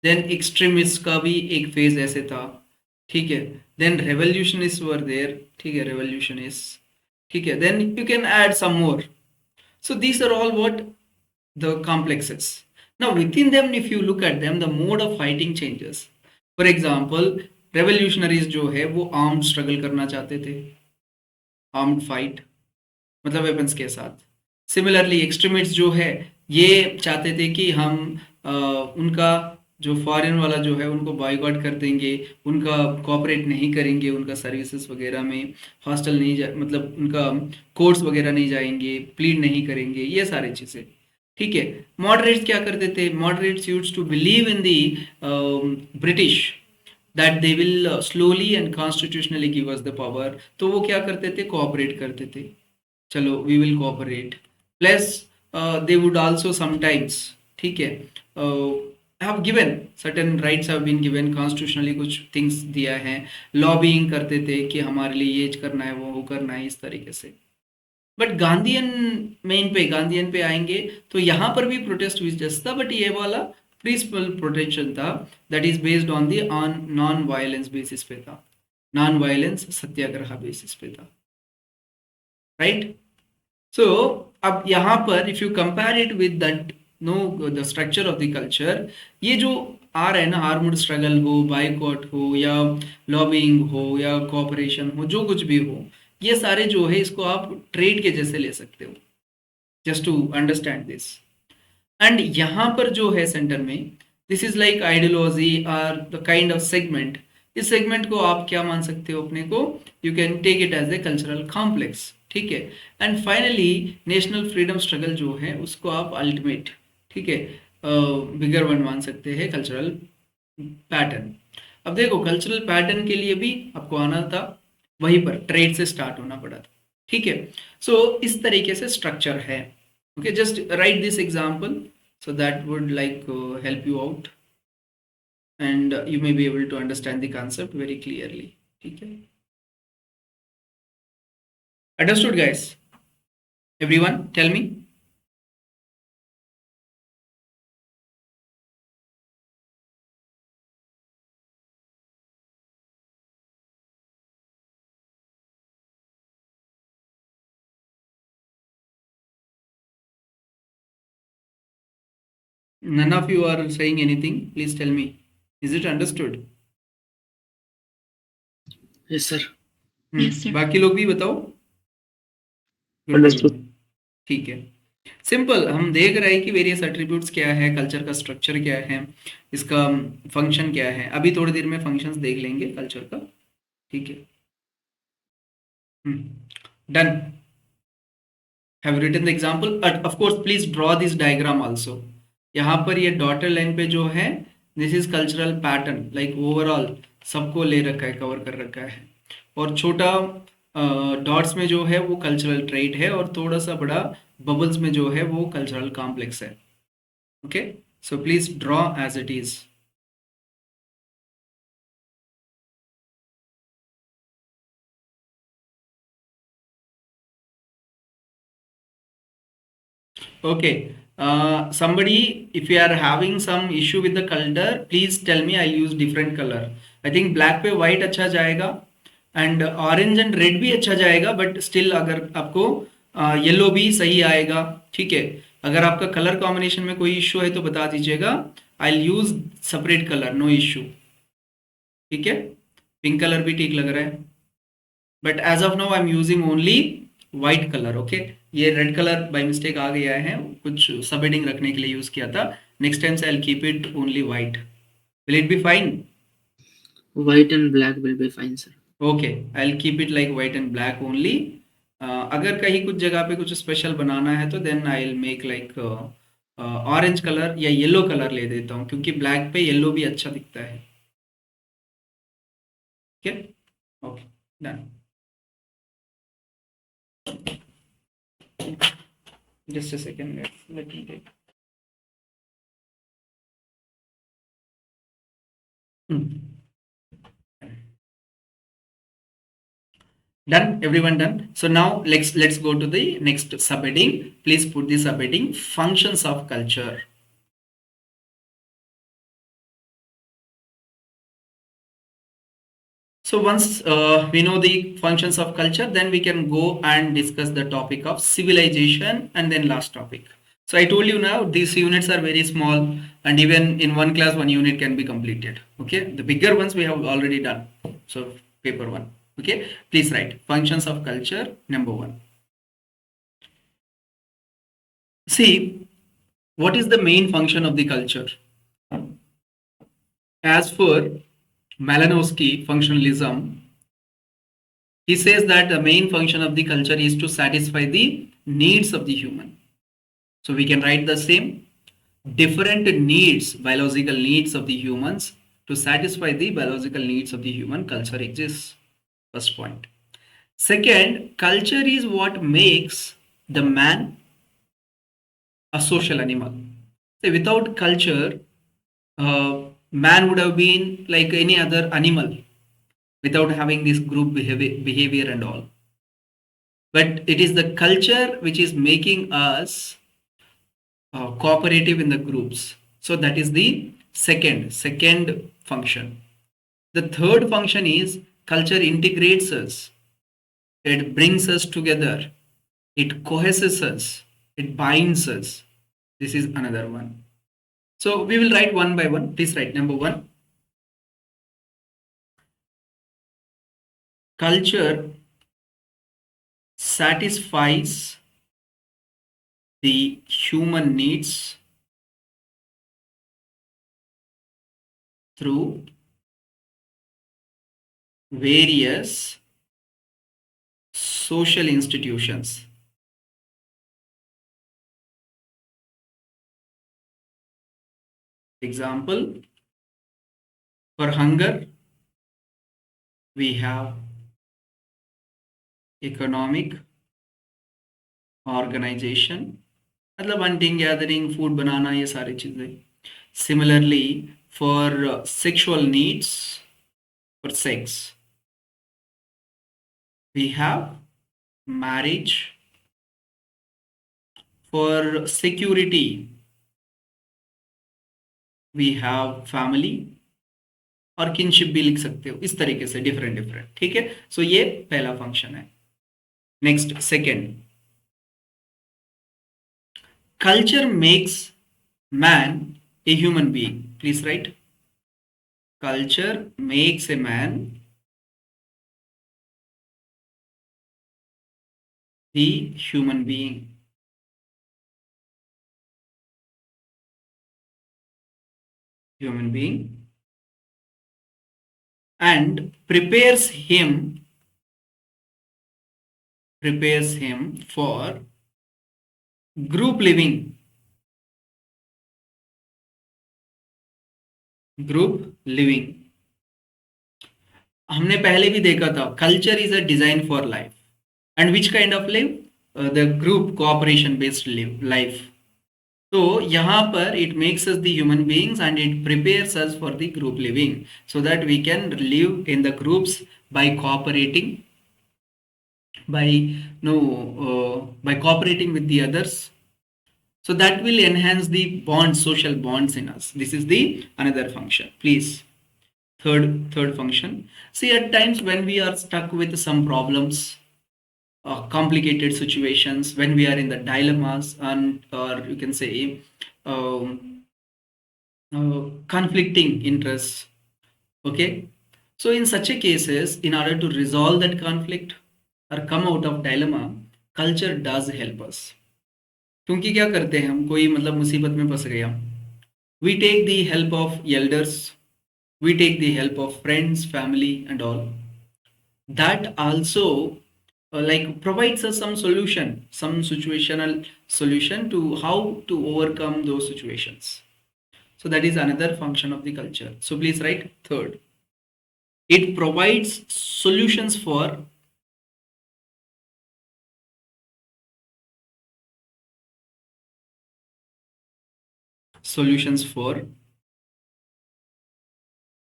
Then extremists का भी एक फेज ऐसे था, ठीक है. Then revolutionists were there, ठीक है, revolutionists, ठीक है. Then you can add some more. So these are all what the complexes. Now, within them, if you look at them, the mode of fighting changes. For example, revolutionaries जो है वो armed struggle करना चाहते थे, armed fight, मतलब weapons के साथ. Similarly, extremists जो है ये चाहते थे कि हम उनका जो फॉरेन वाला जो है उनको बॉयकॉट कर देंगे, उनका कोऑपरेट नहीं करेंगे, उनका सर्विसेज वगैरह में हॉस्टल नहीं जा मतलब उनका कोर्स वगैरह नहीं जाएंगे, प्लीड नहीं करेंगे, ये सारी चीज़ें. ठीक है. मॉडरेट्स क्या करते थे? Moderates used to believe in the British that they will slowly and constitutionally give us the power. तो वो क्या करते थे? कोऑपरेट करते थे. चलो we will cooperate, plus they would also sometimes, ठीक है, have given certain rights, have been given constitutionally, कुछ थिंग्स दिया है. लॉबिंग करते थे कि हमारे लिए ये करना है, वो करना है, इस तरीके से. बट गांधीयन पे आएंगे तो यहाँ पर भी प्रोटेस्ट हुई जस्ट था, बट ये वाला पीसफुल प्रोटेक्शन था, that is based on the on non violence basis पे था, नॉन वायलेंस सत्याग्रह बेसिस पे था, राइट. सो अब यहाँ पर if you compare it with that know the structure of the culture, ये जो आ रहा है ना, आर्म्ड स्ट्रगल हो, बाइकॉट हो, या लॉबिंग हो, या कोऑपरेशन हो, जो कुछ भी हो, ये सारे जो है इसको आप ट्रेड के जैसे ले सकते हो, just to understand this. And यहाँ पर जो है सेंटर में, दिस इज लाइक आइडियोलॉजी और द काइंड ऑफ सेगमेंट. इस सेगमेंट को आप क्या मान सकते हो अपने को? You can take it as a cultural complex, ठीक है. And finally national freedom struggle जो है उसको आप अल्टीमेट, ठीक है, बिगर वन मान सकते हैं कल्चरल पैटर्न. अब देखो कल्चरल पैटर्न के लिए भी आपको आना था, वहीं पर ट्रेड से स्टार्ट होना पड़ा था, ठीक है. सो इस तरीके से स्ट्रक्चर है. Okay, just right this example so that would like help you out and you may be able to understand the concept very clearly. ठीक है, understood guys? Everyone tell me. None of you are saying anything, please tell me, is it understood? Yes, sir. Yes, sir. बाकी लोग भी बताओ. Understood. ठीक है. Simple, हम देख रहे हैं कि वेरियस एट्रीब्यूट्स क्या है, कल्चर का स्ट्रक्चर क्या है, इसका फंक्शन क्या है. अभी थोड़ी देर में फंक्शंस देख लेंगे कल्चर का, ठीक है. Done. Have written the example. Of course, please draw this diagram also. यहाँ पर ये डॉटेड लाइन पे जो है, this is cultural pattern, like overall सबको ले रखा है, कवर कर रखा है. और छोटा डॉट्स में जो है वो कल्चरल ट्रेट है, और थोड़ा सा बड़ा बबल्स में जो है वो कल्चरल कॉम्प्लेक्स है. Okay, so please draw as it is. Okay. Somebody, if you are having some issue with the color, please tell me. I'll use different color. I think black पे white अच्छा जाएगा, and orange and red भी अच्छा जाएगा, but still अगर आपको yellow भी सही आएगा, ठीक है. अगर आपका कलर कॉम्बिनेशन में कोई इश्यू है तो बता दीजिएगा. I'll use separate color, no issue. ठीक है, पिंक कलर भी ठीक लग रहा है, but as of now I am using only white colour. Okay, ये रेड कलर बाय मिस्टेक आ गया है, कुछ सब हेडिंग रखने के लिए यूज किया था. नेक्स्ट टाइम से I will keep it only white. Will it be fine? White and black will be fine, sir. Okay, I will keep it like white and black only. अगर कहीं कुछ जगह पे कुछ स्पेशल बनाना है तो then I will make like orange colour या येलो कलर ले देता हूँ, क्योंकि ब्लैक पे येलो भी अच्छा दिखता है. ठीक है, okay, done. Just a second, let me take. Done? Everyone done? So now let's go to the next subheading. Please put the subheading functions of culture. So once we know the functions of culture, then we can go and discuss the topic of civilization and then last topic. So I told you now these units are very small and even in one class one unit can be completed. Okay, the bigger ones we have already done. So paper one. Okay, please write functions of culture number one. See, what is the main function of the culture? As for Malinowski functionalism, he says that the main function of the culture is to satisfy the needs of the human. So we can write the same different needs, biological needs of the humans. To satisfy the biological needs of the human, culture exists. First point. Second, culture is what makes the man a social animal. So without culture, man would have been like any other animal without having this group behavior and all. But it is the culture which is making us cooperative in the groups. So that is the second function. The third function is culture integrates us. It brings us together. It coheses us. It binds us. This is another one. So we will write one by one. Please write number one. Culture satisfies the human needs through various social institutions. Example, for hunger, we have economic organization, मतलब hunting, gathering, food बनाना ये सारी चीजें. Similarly, for sexual needs, for sex, we have marriage. For security, we have family. और kinship भी लिख सकते हो इस तरीके से डिफरेंट डिफरेंट. ठीक है, सो ये पहला फंक्शन है. Next second, culture makes man a human being. Please write culture makes a man the human being and prepares him for group living. हमने पहले भी देखा था culture is a design for life and which kind of life the group cooperation based life. तो यहाँ पर it makes us the human beings and it prepares us for the group living so that we can live in the groups by cooperating, by no by cooperating with the others. So that will enhance the bonds, social bonds in us. This is the another function. Please, third function. See, at times when we are stuck with some problems, complicated situations, when we are in the dilemmas and or you can say conflicting interests. Okay, so in such a cases, in order to resolve that conflict or come out of dilemma, culture does help us. क्योंकि क्या करते हैं हम, कोई मतलब मुसीबत में फंस गया, we take the help of elders, we take the help of friends, family and all. That also like provides us some solution, some situational solution to how to overcome those situations. So that is another function of the culture. So please write third. It provides solutions for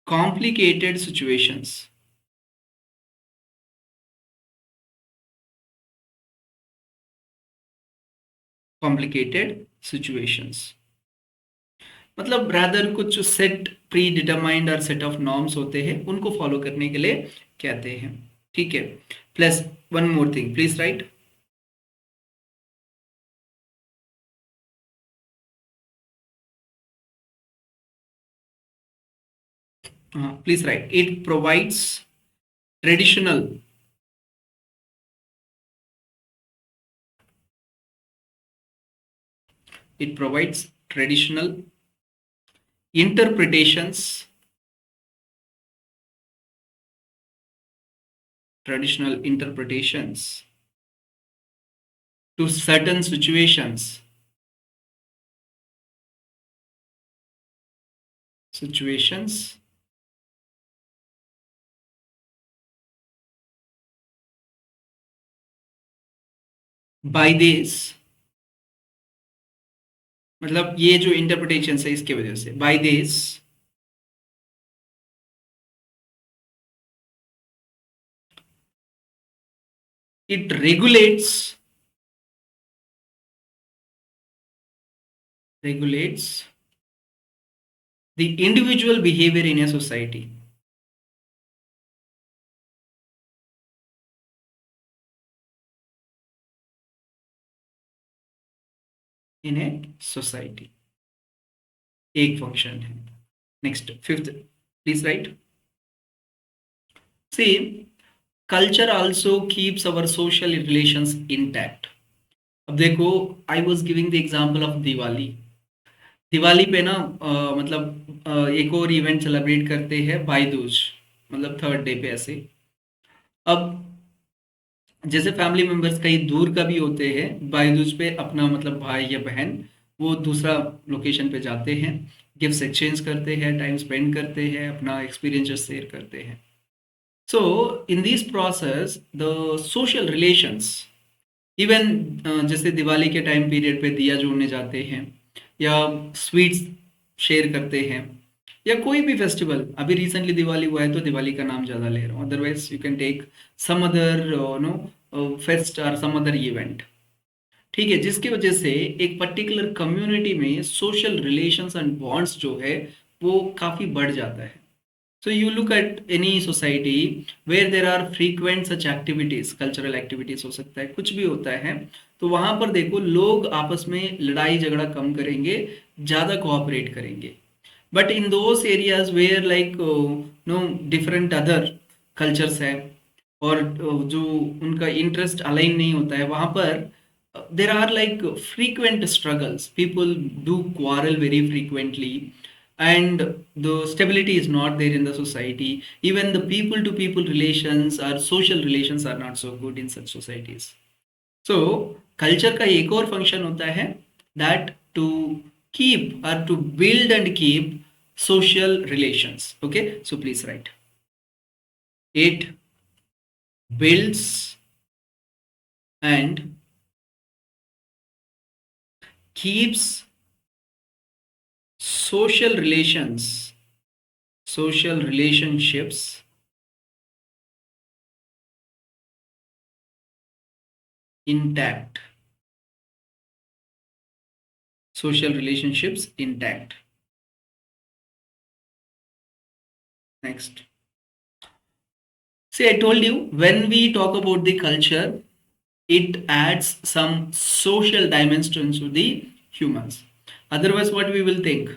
complicated situations. Complicated situations मतलब rather कुछ set pre determined और set of norms होते हैं, उनको follow करने के लिए कहते हैं. ठीक है. Plus one more thing, please right. Please write. It provides traditional it provides traditional interpretations traditional interpretations to certain situations by this. मतलब ये जो इंटरप्रिटेशन है इसके वजह से by this it regulates the individual behavior in a society. In a society. एक function है. Next fifth please right. See, culture also keeps our social relations intact. अब देखो, I was giving the example of Diwali. Diwali पे ना मतलब एक और event celebrate करते हैं भाई दूज, मतलब थर्ड डे पे ऐसे. अब जैसे फैमिली मेंबर्स कहीं दूर का भी होते हैं, भाई दूज पे अपना मतलब भाई या बहन वो दूसरा लोकेशन पे जाते हैं, गिफ्ट्स एक्सचेंज करते हैं, टाइम स्पेंड करते हैं, अपना एक्सपीरियंसेस शेयर करते हैं. So in this process the social relations even जैसे दिवाली के टाइम पीरियड पे दिया जोड़ने जाते हैं या स्वीट्स शेयर करते हैं, या कोई भी फेस्टिवल. अभी रिसेंटली दिवाली हुआ है तो दिवाली का नाम ज़्यादा ले रहा हूँ, otherwise you can take some other no fest और सम अदर इवेंट. ठीक है, जिसकी वजह से एक पर्टिकुलर कम्युनिटी में सोशल रिलेशंस एंड बॉन्ड्स जो है वो काफ़ी बढ़ जाता है. So you look at any society where there are frequent such activities, cultural activities हो सकता है, कुछ भी होता है, तो वहां पर देखो लोग आपस में लड़ाई झगड़ा कम करेंगे, ज़्यादा कोऑपरेट करेंगे. But in those areas where like no different other cultures है और जो उनका इंटरेस्ट अलाइन नहीं होता है, वहां पर there are like frequent struggles, people do quarrel very frequently, and the stability is not there in the society. Even the people to people relations or social relations are not so good in such societies. So culture का एक और function होता है that to keep or to build and keep social relations. Okay, so please write. It builds and keeps social relationships intact. Social relationships intact. Next. See, I told you when we talk about the culture, it adds some social dimensions to the humans. Otherwise, what we will think?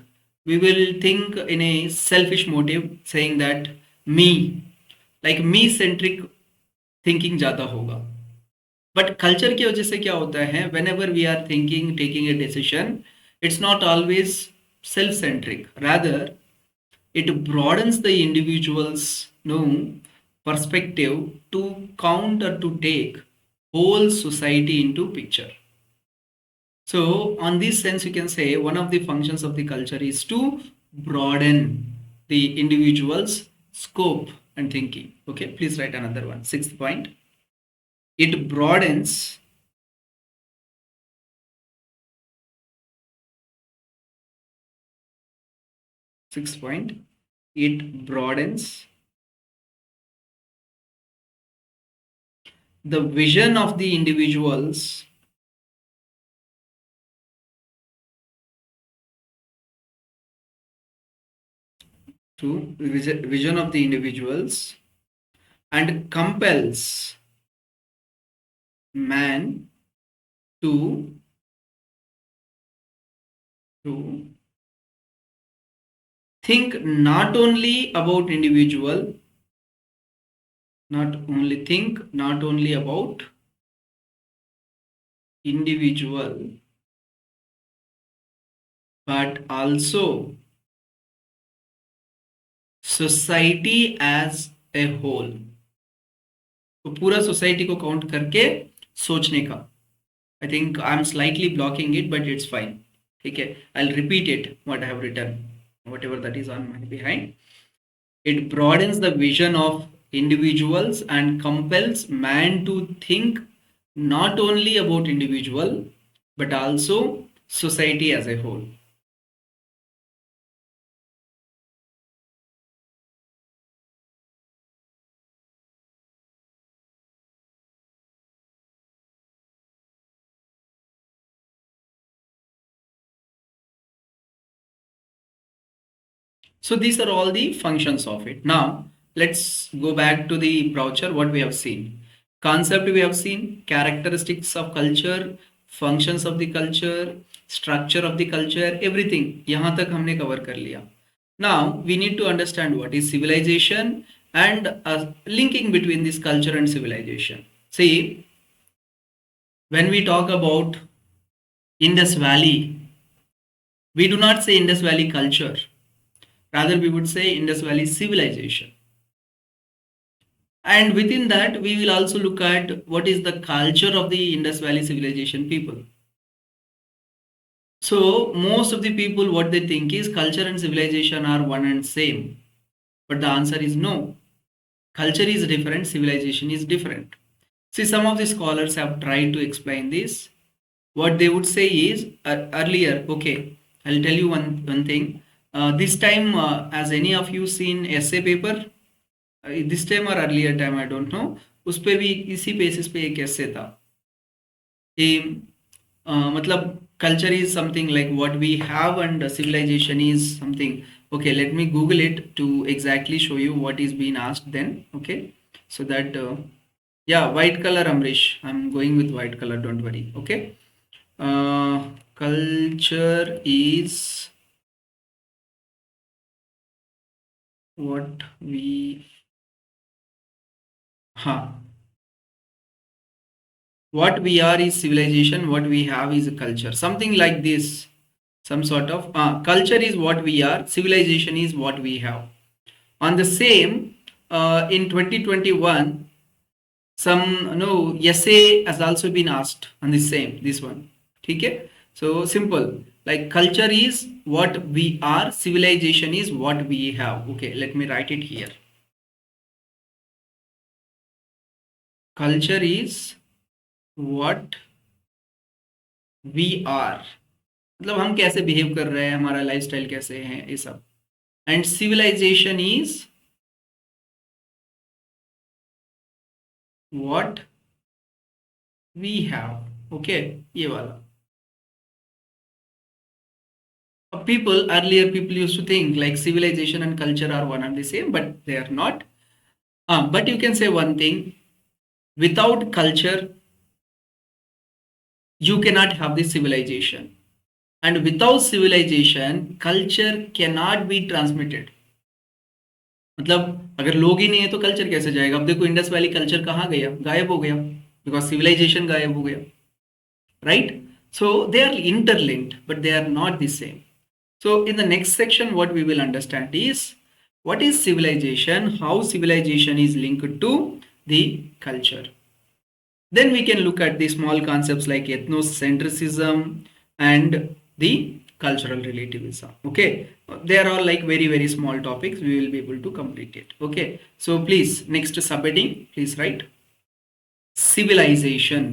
We will think in a selfish motive, saying that me, like me centric thinking ज़्यादा होगा. But culture की वजह से क्या होता है, whenever we are thinking taking a decision, it's not always self centric, rather it broadens the individual's no perspective to counter to take whole society into picture. So on this sense you can say one of the functions of the culture is to broaden the individual's scope and thinking. Okay, please write another one. Sixth point, it broadens sixth point It broadens the vision of the individuals to vision of the individuals and compels man to to think not only about individual, not only about individual, but also society as a whole. तो पूरा society को count करके सोचने का. I think I'm slightly blocking it, but it's fine. Okay, I'll repeat it what I have written, whatever that is on my behind. It broadens the vision of individuals and compels man to think not only about individual but also society as a whole. So these are all the functions of it. Now let's go back to the brochure. What we have seen, concept we have seen, characteristics of culture, functions of the culture, structure of the culture, everything यहाँ तक हमने cover कर लिया. Now we need to understand what is civilization and linking between this culture and civilization. See, when we talk about Indus Valley, we do not say Indus Valley culture. Rather, we would say Indus Valley civilization. And within that, we will also look at what is the culture of the Indus Valley civilization people. So, most of the people, what they think is culture and civilization are one and same. But the answer is no. Culture is different, civilization is different. See, some of the scholars have tried to explain this. What they would say is earlier, okay, I'll tell you one thing. This time, has any of you seen essay paper? This time or earlier time, I don't know. उस पे भी इसी basis पे एक ऐसे था कि मतलब culture is something like what we have and civilization is something. Okay, let me Google it to exactly show you what is being asked then. Okay, so that yeah, white color, Amrish. I'm going with white color. Don't worry. Okay, culture is what we what we are is civilization, what we have is a culture, something like this. Some sort of culture is what we are, civilization is what we have. On the same, in 2021, some no essay has also been asked on the same, this one. Okay, so simple, like culture is what we are, civilization is what we have. Okay, let me write it here. Culture is what we are, मतलब हम कैसे behave कर रहे हैं, हमारा lifestyle कैसे है, ये सब. And civilisation is what we have. Okay, ये वाला. People earlier, people used to think like civilization and culture are one and the same, but they are not. But you can say one thing, without culture you cannot have the civilization, and without civilization culture cannot be transmitted. मतलब अगर लोग ही नहीं है तो culture कैसे जाएगा. अब देखो इंडस वैली कल्चर कहाँ गया, गायब हो गया, बिकॉज सिविलाइजेशन गायब हो गया, right. So they are interlinked but they are not the same. So in the next section what we will understand is what is civilization, how civilization is linked to the culture. Then we can look at the small concepts like ethnocentrism and the cultural relativism. Okay, they are all like very very small topics, we will be able to complete it. Okay, so please, next subheading, please write civilization.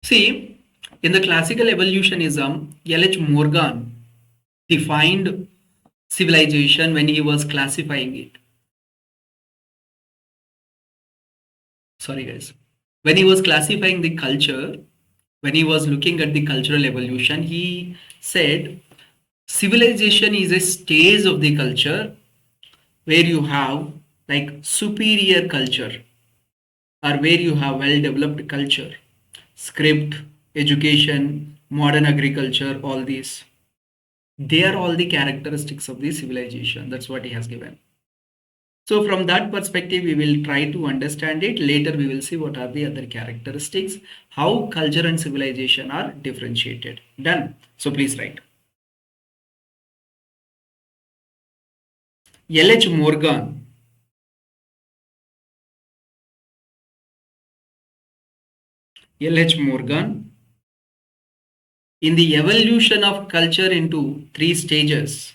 See, in the classical evolutionism, L.H. Morgan defined civilization when he was classifying it. Sorry, guys. When he was classifying the culture, when he was looking at the cultural evolution, he said civilization is a stage of the culture where you have like superior culture or where you have well developed culture, script, education, modern agriculture, all these. They are all the characteristics of the civilization. That's what he has given. So from that perspective, we will try to understand it. Later, we will see what are the other characteristics, how culture and civilization are differentiated. Done. So please write. L.H. Morgan. L.H. Morgan. In the evolution of culture into three stages.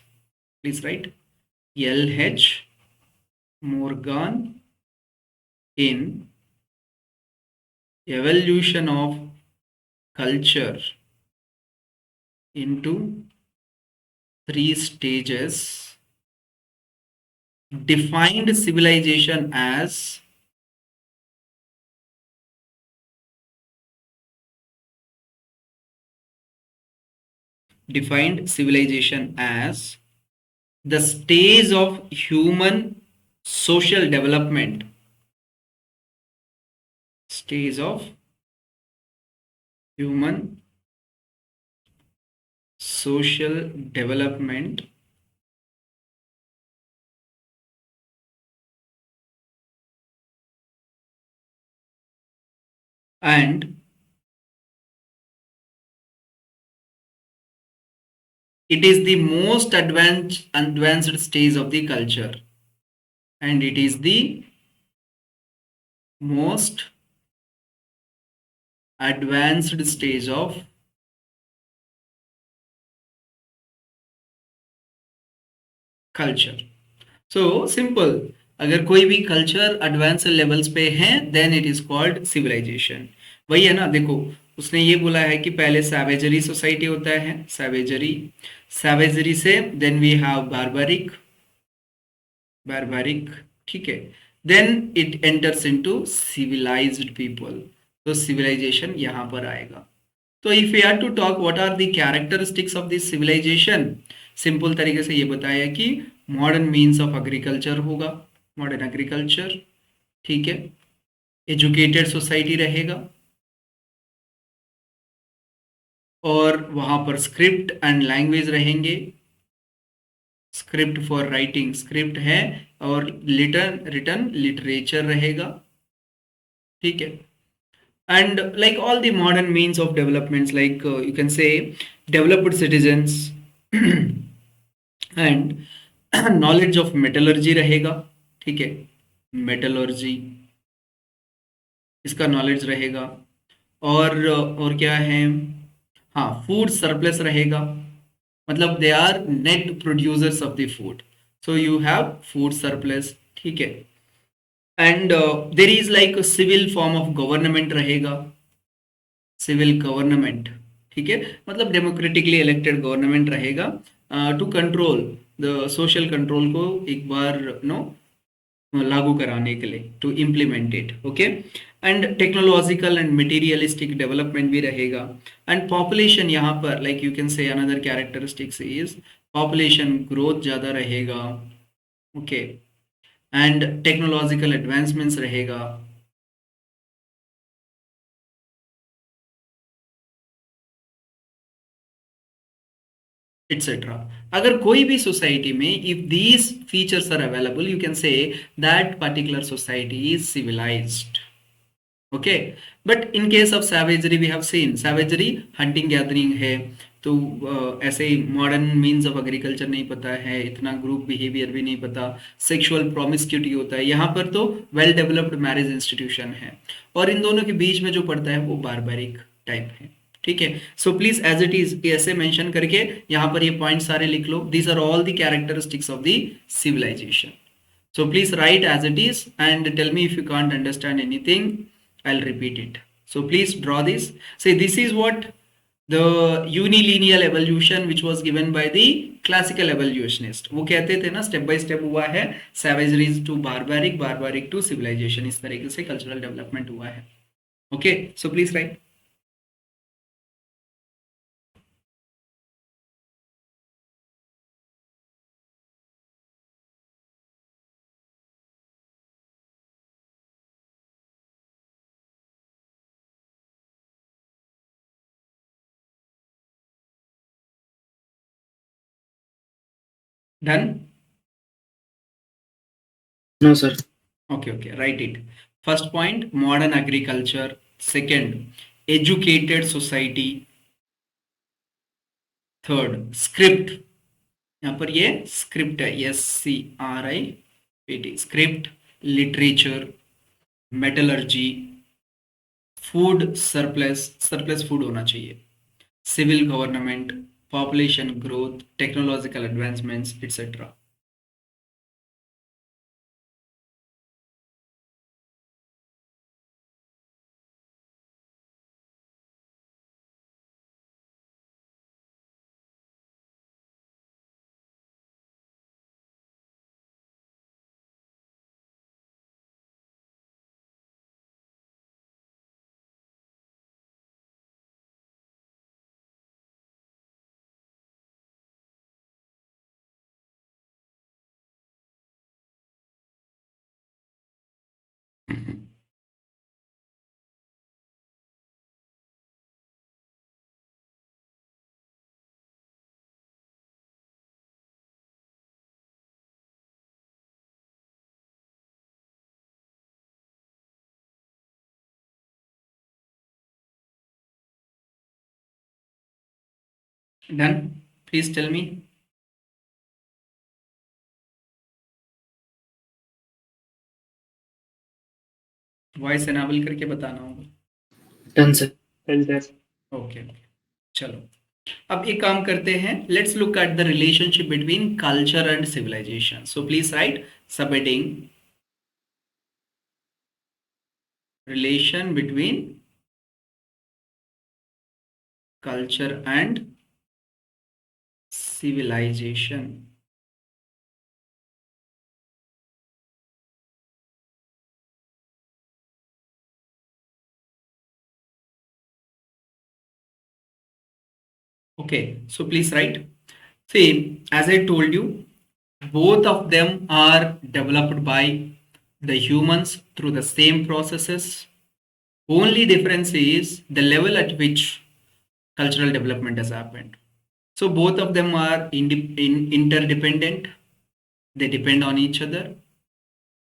Please write. L.H. Morgan in evolution of culture into three stages defined civilization as the stage of human social development, stage of human social development and it is the most advanced stage of the culture, and it is the most advanced stage of culture. So simple, अगर कोई भी culture advance levels पे है then it is called civilisation. वही है ना, देखो उसने ये बोला है कि पहले सैवेजरी सोसाइटी होता है, सैवेजरी, सैवेजरी से then we have barbaric, barbaric, ठीक है, then it enters into civilised people. तो सिविलाइजेशन यहाँ पर आएगा. तो if you have to talk what are the characteristics of this civilisation, simple तरीके से ये बताया कि मॉडर्न मीन्स ऑफ एग्रीकल्चर होगा, मॉडर्न एग्रीकल्चर, ठीक है, एजुकेटेड सोसाइटी रहेगा और वहां पर स्क्रिप्ट एंड लैंग्वेज रहेंगे, स्क्रिप्ट फॉर राइटिंग स्क्रिप्ट है और रिटर्न रिटर्न लिटरेचर रहेगा, ठीक है. And like all the modern means of developments, like you can say developed citizens and knowledge of metallurgy रहेगा, ठीक है, मेटलर्जी इसका नॉलेज रहेगा. और क्या है, हाँ, फूड सरप्लस रहेगा, मतलब they are net producers of the food, so you have food surplus, ठीक है. And there is like civil form of government रहेगा, सिविल गवर्नमेंट, ठीक है, मतलब डेमोक्रेटिकली इलेक्टेड गवर्नमेंट रहेगा to control the social control को एक बार नो लागू कराने के लिए, to implement it, okay. And technological and materialistic development भी रहेगा. एंड पॉपुलेशन यहाँ पर like you can say another characteristics is population growth ज़्यादा रहेगा, ओके, एंड टेक्नोलॉजिकल एडवांसमेंट्स रहेगा. etc. अगर कोई भी सोसाइटी में if these features are available you can say that particular society is civilised, okay. But in case of savagery we have seen savagery hunting gathering है, तो ऐसे modern means of agriculture नहीं पता है, इतना ग्रुप बिहेवियर भी नहीं पता, सेक्सुअल प्रोमिस्क्यूटी होता है. यहाँ पर तो वेल डेवलप्ड मैरिज इंस्टीट्यूशन है और इन दोनों के बीच में जो पड़ता है वो बारबारिक टाइप है, ठीक है. So please as it is ऐसे मेंशन करके यहाँ पर ये पॉइंट सारे लिख लो. These are all the characteristics of the civilisation. So please write as it is and tell me if you can't understand anything, I'll repeat it. So please draw this. Say this is what the unilinear evolution which was given by the classical evolutionist. वो कहते थे ना step by step हुआ है savageries to barbaric, barbaric to civilization. इस तरीके से cultural development हुआ है. Okay, so please write. Done? No, sir. Okay, write it. First point, modern agriculture. Second, educated society. Third, script. यहाँ पर ये स्क्रिप्ट है, SCRIPT, script, literature, metallurgy, food surplus, surplus food होना चाहिए, civil government, population growth, technological advancements etcetera. Done? Please tell me. Voice enable करके बताना होगा. Done, sir. And that's okay, चलो अब एक काम करते हैं. Let's look at the relationship between culture and civilization. So please write sub heading relation between culture and civilization. Okay, so please write. See, as I told you, both of them are developed by the humans through the same processes. Only difference is the level at which cultural development has happened. So both of them are interdependent. They depend on each other,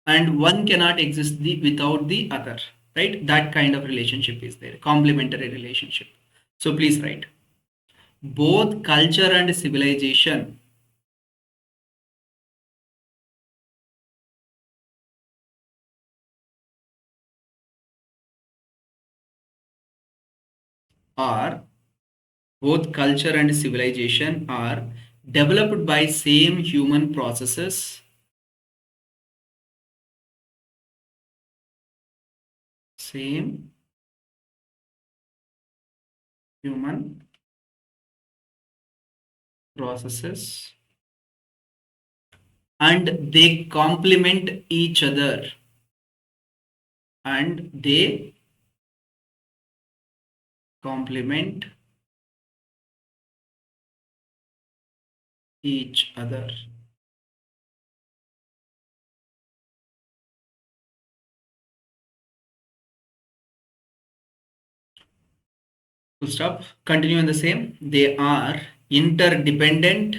and one cannot exist without the other. Right? That kind of relationship is there. Complementary relationship. So please write. Both culture and civilization are both culture and civilization are developed by same human processes, same human processes, and they complement each other, and they complement each other. Full stop. Continue in the same. They are interdependent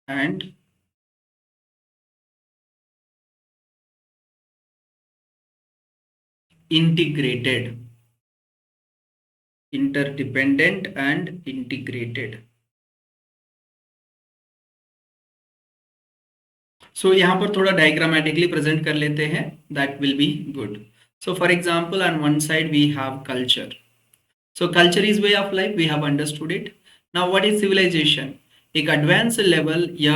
and integrated. Interdependent and integrated. So यहाँ पर थोड़ा diagrammatically present कर लेते हैं. That will be good. So for example, on one side we have culture. So culture is way of life. We have understood it. Now what is civilization? एक advanced level या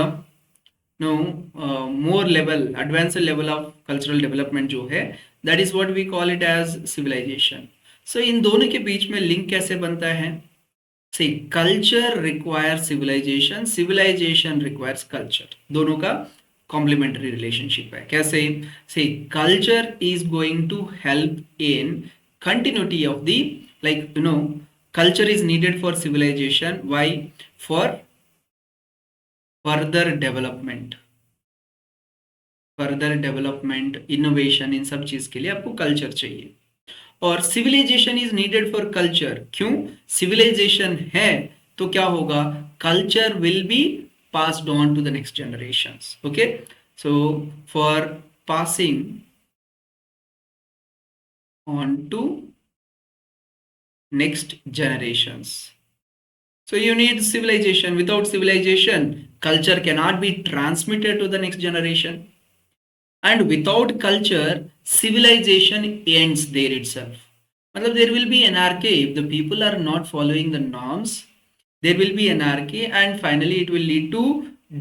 more level, advanced level of cultural development जो है, that is what we call it as civilization. So इन दोनों के बीच में link कैसे बनता है? See, culture requires civilization, civilization requires culture. दोनों का complementary relationship है. कैसे? See, culture is going to help in continuity of the, culture is needed for civilization. Why? For further development, innovation, इन सब चीज के लिए आपको कल्चर चाहिए. और civilisation is needed for culture. क्यों? सिविलाइजेशन है तो क्या होगा? Culture will be passed on to the next generations. Okay, so for passing on to next generations, so you need civilization. Without civilization, culture cannot be transmitted to the next generation. And without culture, civilization ends there itself. मतलब there will be anarchy if the people are not following the norms. There will be anarchy and finally it will lead to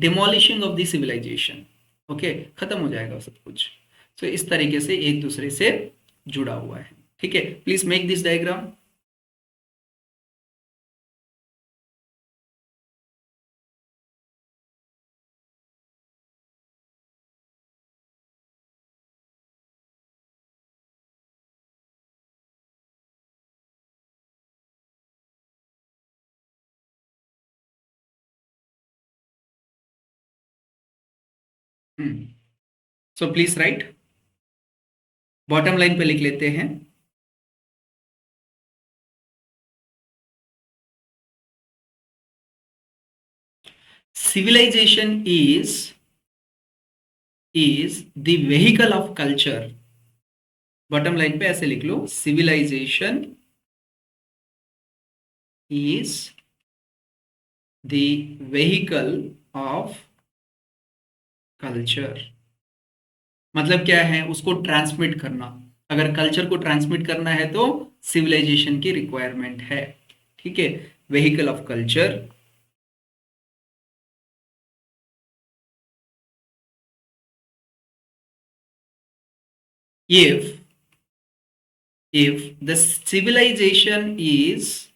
demolishing of the civilization. Okay, खत्म हो जाएगा सब कुछ. So इस तरीके से एक दूसरे से जुड़ा हुआ है. ठीक है, please make this diagram. So please right. Bottom line पे लिख लेते हैं. Civilization is the vehicle of culture. Bottom line पे ऐसे लिख लो, civilization is the vehicle of culture. मतलब क्या है? उसको ट्रांसमिट करना. अगर कल्चर को ट्रांसमिट करना है तो सिविलाइजेशन की रिक्वायरमेंट है. ठीक है, vehicle of culture. If the civilization is,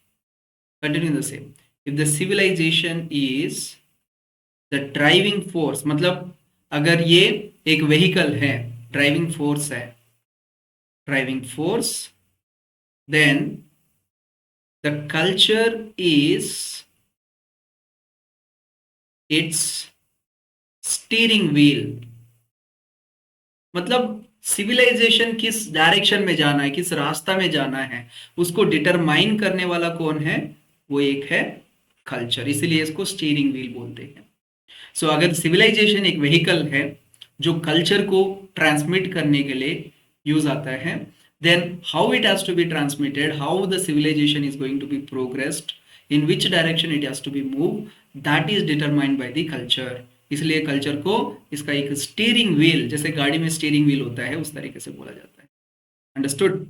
continuing the same, if the civilization is the driving force, मतलब अगर ये एक व्हीकल है, ड्राइविंग फोर्स है, driving force, then the culture is its steering wheel. मतलब सिविलाइजेशन किस डायरेक्शन में जाना है, किस रास्ता में जाना है, उसको डिटरमाइन करने वाला कौन है? वो एक है कल्चर. इसीलिए इसको स्टीयरिंग व्हील बोलते हैं. सो अगर सिविलाइजेशन एक व्हीकल है जो कल्चर को ट्रांसमिट करने के लिए यूज आता है, then how it has to be transmitted, how the civilization is going to be progressed, in which direction it has to be moved, that is determined by the culture. इसलिए culture को इसका एक steering wheel, जैसे गाड़ी में steering wheel होता है, उस तरीके से बोला जाता है. Understood?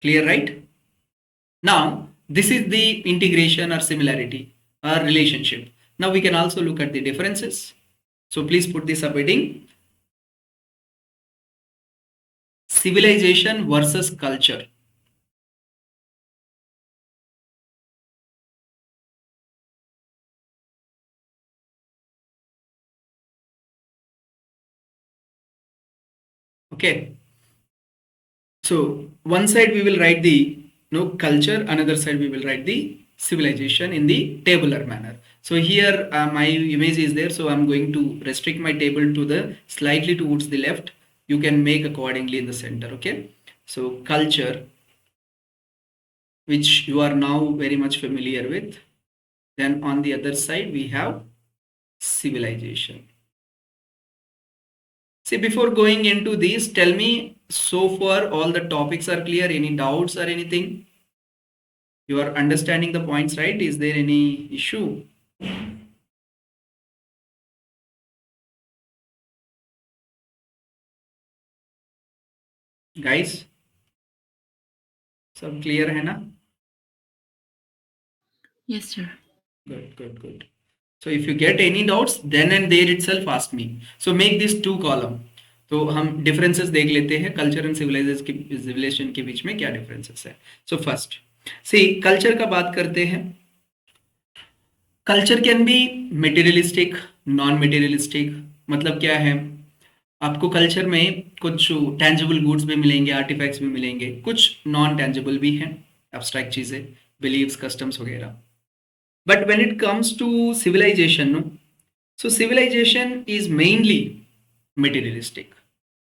Clear, right? Now, this is the integration or similarity or relationship. Now we can also look at the differences. So please put the subheading: civilization versus culture. Okay. So one side we will write the culture, another side we will write the civilization in the tabular manner. So here my image is there, so I'm going to restrict my table to the slightly towards the left. You can make accordingly in the center. Okay, so culture, which you are now very much familiar with. Then on the other side we have civilization. See, before going into these, tell me, so far all the topics are clear? Any doubts or anything? You are understanding the points, right? Is there any issue? Guys, सब clear है ना? Yes, sir. Good. So if you get any doubts, then and there itself ask me. So make this two column. तो हम differences देख लेते हैं culture and civilization के बीच में क्या differences है. So first, see culture का बात करते हैं. Culture can be materialistic, non-materialistic. मतलब क्या है? आपको कल्चर में कुछ टेंजिबल गुड्स भी मिलेंगे, आर्टिफैक्ट्स भी मिलेंगे, कुछ नॉन टेंजिबल भी हैं, एब्स्ट्रैक्ट चीजें, बिलीव्स, कस्टम्स वगैरह. But when it comes to civilization, no, so civilization is mainly materialistic.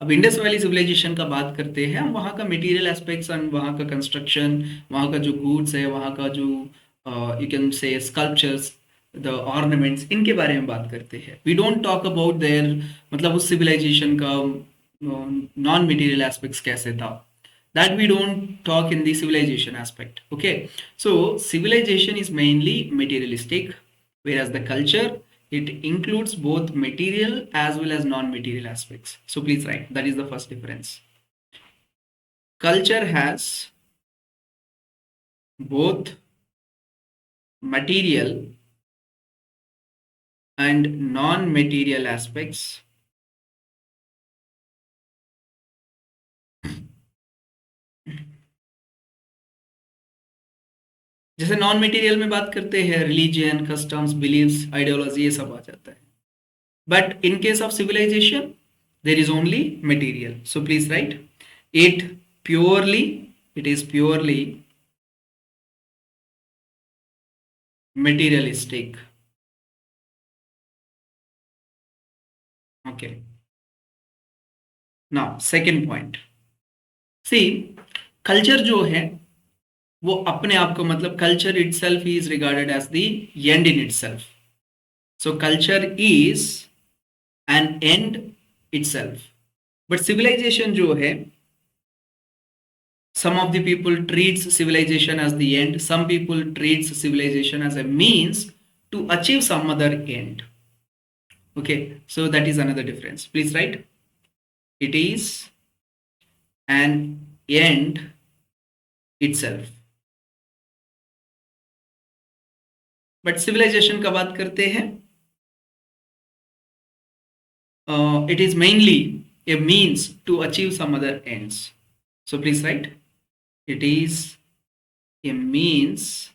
अब इंडस वैली सिविलाइजेशन का बात करते हैं हम, वहाँ का मटेरियल एस्पेक्ट्स एंड वहाँ का कंस्ट्रक्शन, वहाँ का जो गुड्स है, वहाँ का जो you can say sculptures, the ornaments, इनके बारे में बात करते हैं. We don't talk about their, मतलब उस सिविलाइजेशन का नॉन मटेरियल एस्पेक्ट्स कैसे था, that we don't talk in the civilization aspect. Okay, so civilization is mainly materialistic, whereas the culture, it includes both material as well as non-material aspects. So please write, that is the first difference. Culture has both material and non-material aspects. जैसे non material में बात करते हैं, religion, customs, beliefs, ideology, ये सब आ जाता है. But in case of civilization, there is only material. So please write, it it is purely materialistic. Okay. Now, second point. See, culture जो है वो अपने आप को, मतलब culture itself is regarded as the end in itself. So culture is an end itself. But civilization जो है, some of the people treats civilization as the end, some people treats civilization as a means to achieve some other end. Okay, so that is another difference. Please write, it is an end itself. But civilization का बात करते हैं, it is mainly a means to achieve some other ends. So please write, it is a means,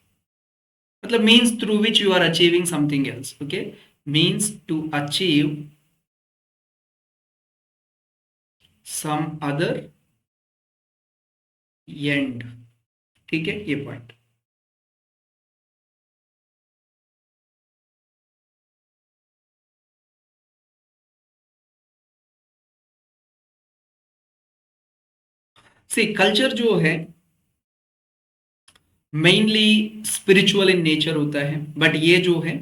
मतलब means through which you are achieving something else. Okay, means to achieve some other end. ठीक है, ये point. सी culture जो है mainly spiritual in nature होता है, but ये जो है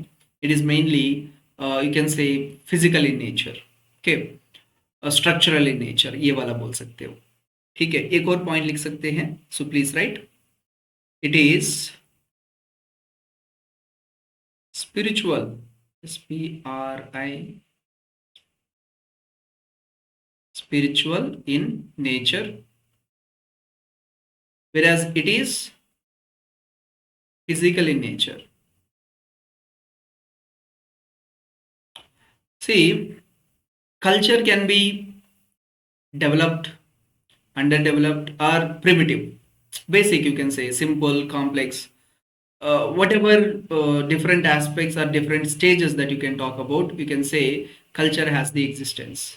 it is mainly you can से physical in nature. Okay, structural in nature, ये वाला बोल सकते हो. ठीक है, एक और पॉइंट लिख सकते हैं. सो please write, it is spiritual, SPRI, spiritual in nature, whereas it is physical in nature. See, culture can be developed, underdeveloped, or primitive. Basic, you can say, simple, complex, whatever different aspects or different stages that you can talk about, you can say culture has the existence.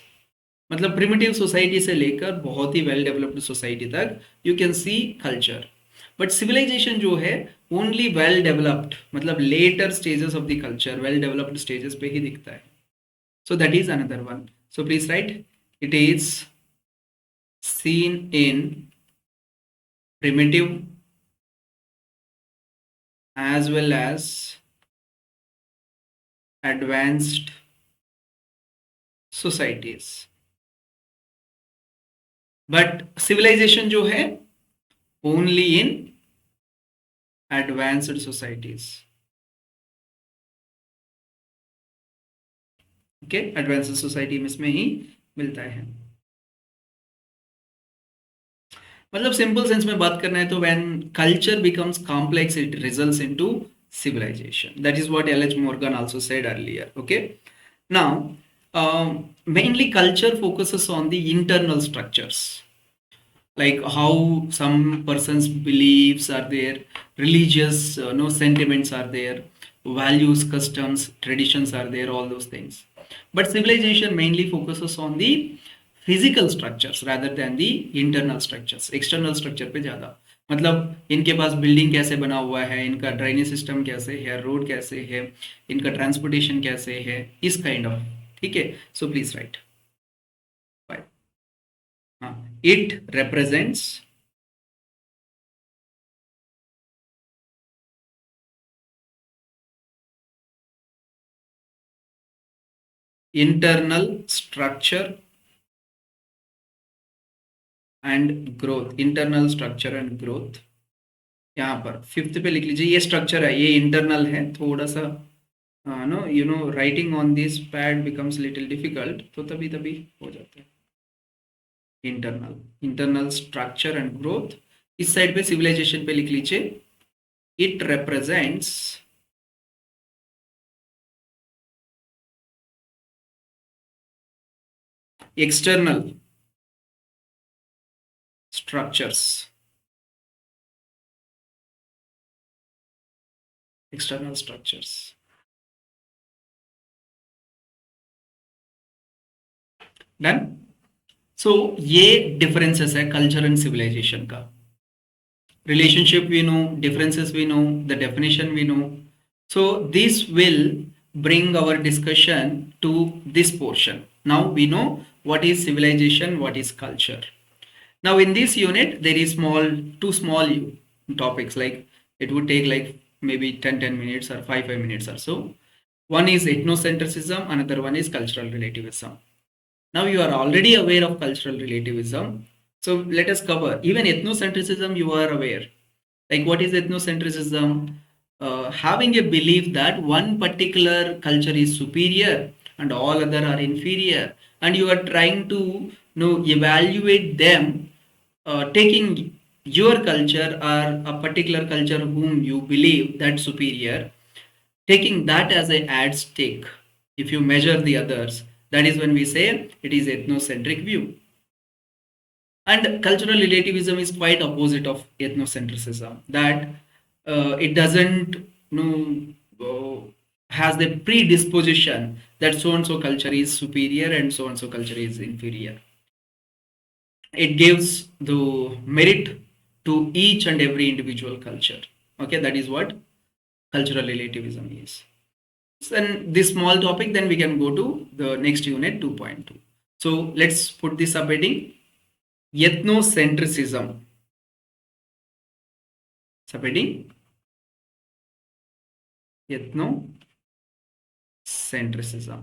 मतलब primitive society से लेकर बहुत ही well developed society तक you can see culture. But civilization जो है only well developed, मतलब later stages of the culture, well developed stages पे ही दिखता है. So that is another one. So please write, it is seen in primitive as well as advanced societies. But civilization जो है only in advanced societies. Okay, advanced society में इसमें ही मिलता है. मतलब सिंपल सेंस में बात करना है तो when culture becomes complex it results into civilization. That is what L.H. Morgan also said earlier. Okay. Now, mainly culture focuses on the internal structures, like how some person's beliefs are there, religious no sentiments are there, values, customs, traditions are there, all those things. But civilization mainly focuses on the physical structures rather than the internal structures, external structure पे ज्यादा, मतलब इनके पास building कैसे बना हुआ है, इनका drainage system कैसे है, रोड कैसे है, इनका ट्रांसपोर्टेशन कैसे है, इस काइंड ऑफ. ठीक है. So please right. It represents internal structure and growth. Internal structure and growth. यहाँ पर फिफ्थ पे लिख लीजिए, ये स्ट्रक्चर है, ये इंटरनल है. थोड़ा सा no you know writing on this pad becomes little difficult, तो तभी तभी हो जाता है. Internal structure and growth. इस साइड पे सिविलाइजेशन पे लिख लीजिए, it represents external structures. External structures. Done. So ये differences है culture and civilization का. Relationship we know, differences we know, the definition we know. So this will bring our discussion to this portion. Now we know what is civilization, what is culture. Now in this unit there is two small topics, like it would take like maybe 10 minutes or 5 minutes or so. One is ethnocentrism, another one is cultural relativism. Now you are already aware of cultural relativism. So let us cover even ethnocentrism. You are aware. Like what is ethnocentrism? Having a belief that one particular culture is superior and all other are inferior, and you are trying to evaluate them, taking your culture or a particular culture whom you believe that superior, taking that as a yardstick. If you measure the others, that is when we say it is ethnocentric view. And cultural relativism is quite opposite of ethnocentrism, that it doesn't has the predisposition that so and so culture is superior and so and so culture is inferior. It gives the merit to each and every individual culture. Okay, that is what cultural relativism is. And this small topic, then we can go to the next unit 2.2. So let's put this subheading, ethnocentrism. Subheading, ethnocentrism.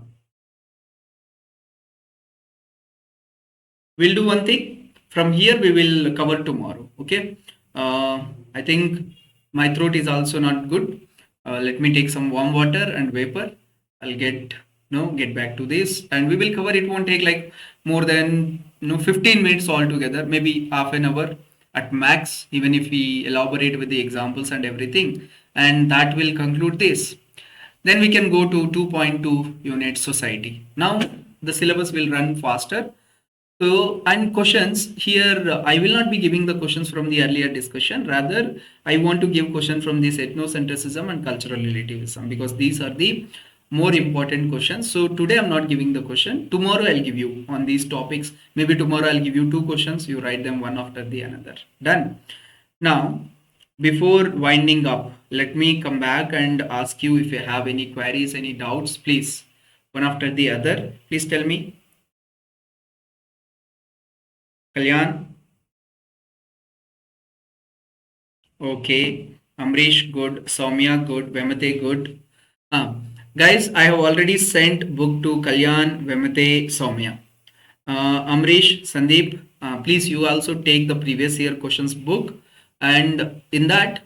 We'll do one thing. From here we will cover tomorrow. Okay. I think my throat is also not good. Let me take some warm water and vapor. I'll get back to this, and we will cover. It won't take like more than 15 minutes altogether. Maybe half an hour at max, even if we elaborate with the examples and everything. And that will conclude this. Then we can go to 2.2 unit society. Now the syllabus will run faster. So, and questions here, I will not be giving the questions from the earlier discussion. Rather, I want to give question from this ethnocentrism and cultural relativism, because these are the more important questions. So today I'm not giving the question. Tomorrow I'll give you on these topics. Maybe tomorrow I'll give you two questions. You write them one after the another. Done. Now, before winding up, let me come back and ask you if you have any queries, any doubts, please. One after the other. Please tell me. Kalyan. Okay. Amrish, good. Soumya, good. Vemate, good. Guys, I have already sent book to Kalyan, Vemate, Soumya. Amrish, Sandeep, please you also take the previous year questions book, and in that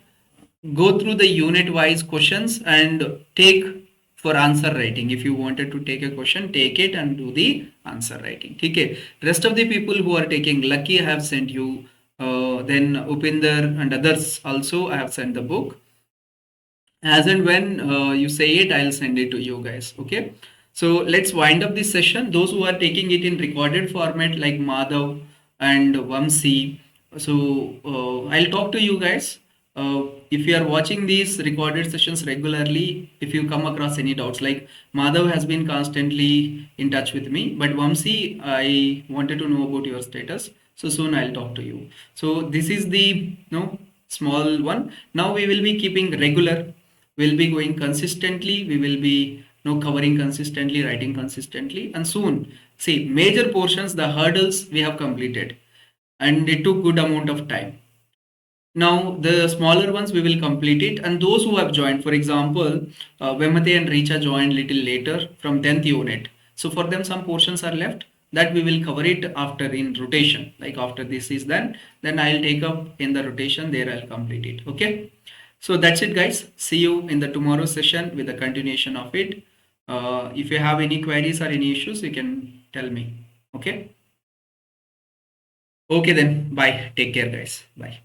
go through the unit wise questions and take for answer writing. If you wanted to take a question, take it and do the answer writing. Okay. Rest of the people who are taking, Lucky, I have sent you. Then Upinder and others also, I have sent the book. as and when you say it, I'll send it to you guys. Okay, so let's wind up this session. Those who are taking it in recorded format like Madhav and Vamsi, so I'll talk to you guys. If you are watching these recorded sessions regularly, if you come across any doubts, like Madhav has been constantly in touch with me, but Vamsi, I wanted to know about your status, so soon I'll talk to you. So this is the small one. Now we will be keeping regular, we'll be going consistently, we will be covering consistently, writing consistently, and soon, see, major portions, the hurdles we have completed, and it took good amount of time. Now the smaller ones we will complete it, and those who have joined, for example, Vemate and Richa joined little later from 10th unit, so for them some portions are left, that we will cover it after in rotation, like after this is done, then I'll take up in the rotation, there I'll complete it. Okay, so that's it guys, see you in the tomorrow session with the continuation of it. If you have any queries or any issues, you can tell me. Okay, okay, then bye, take care guys, bye.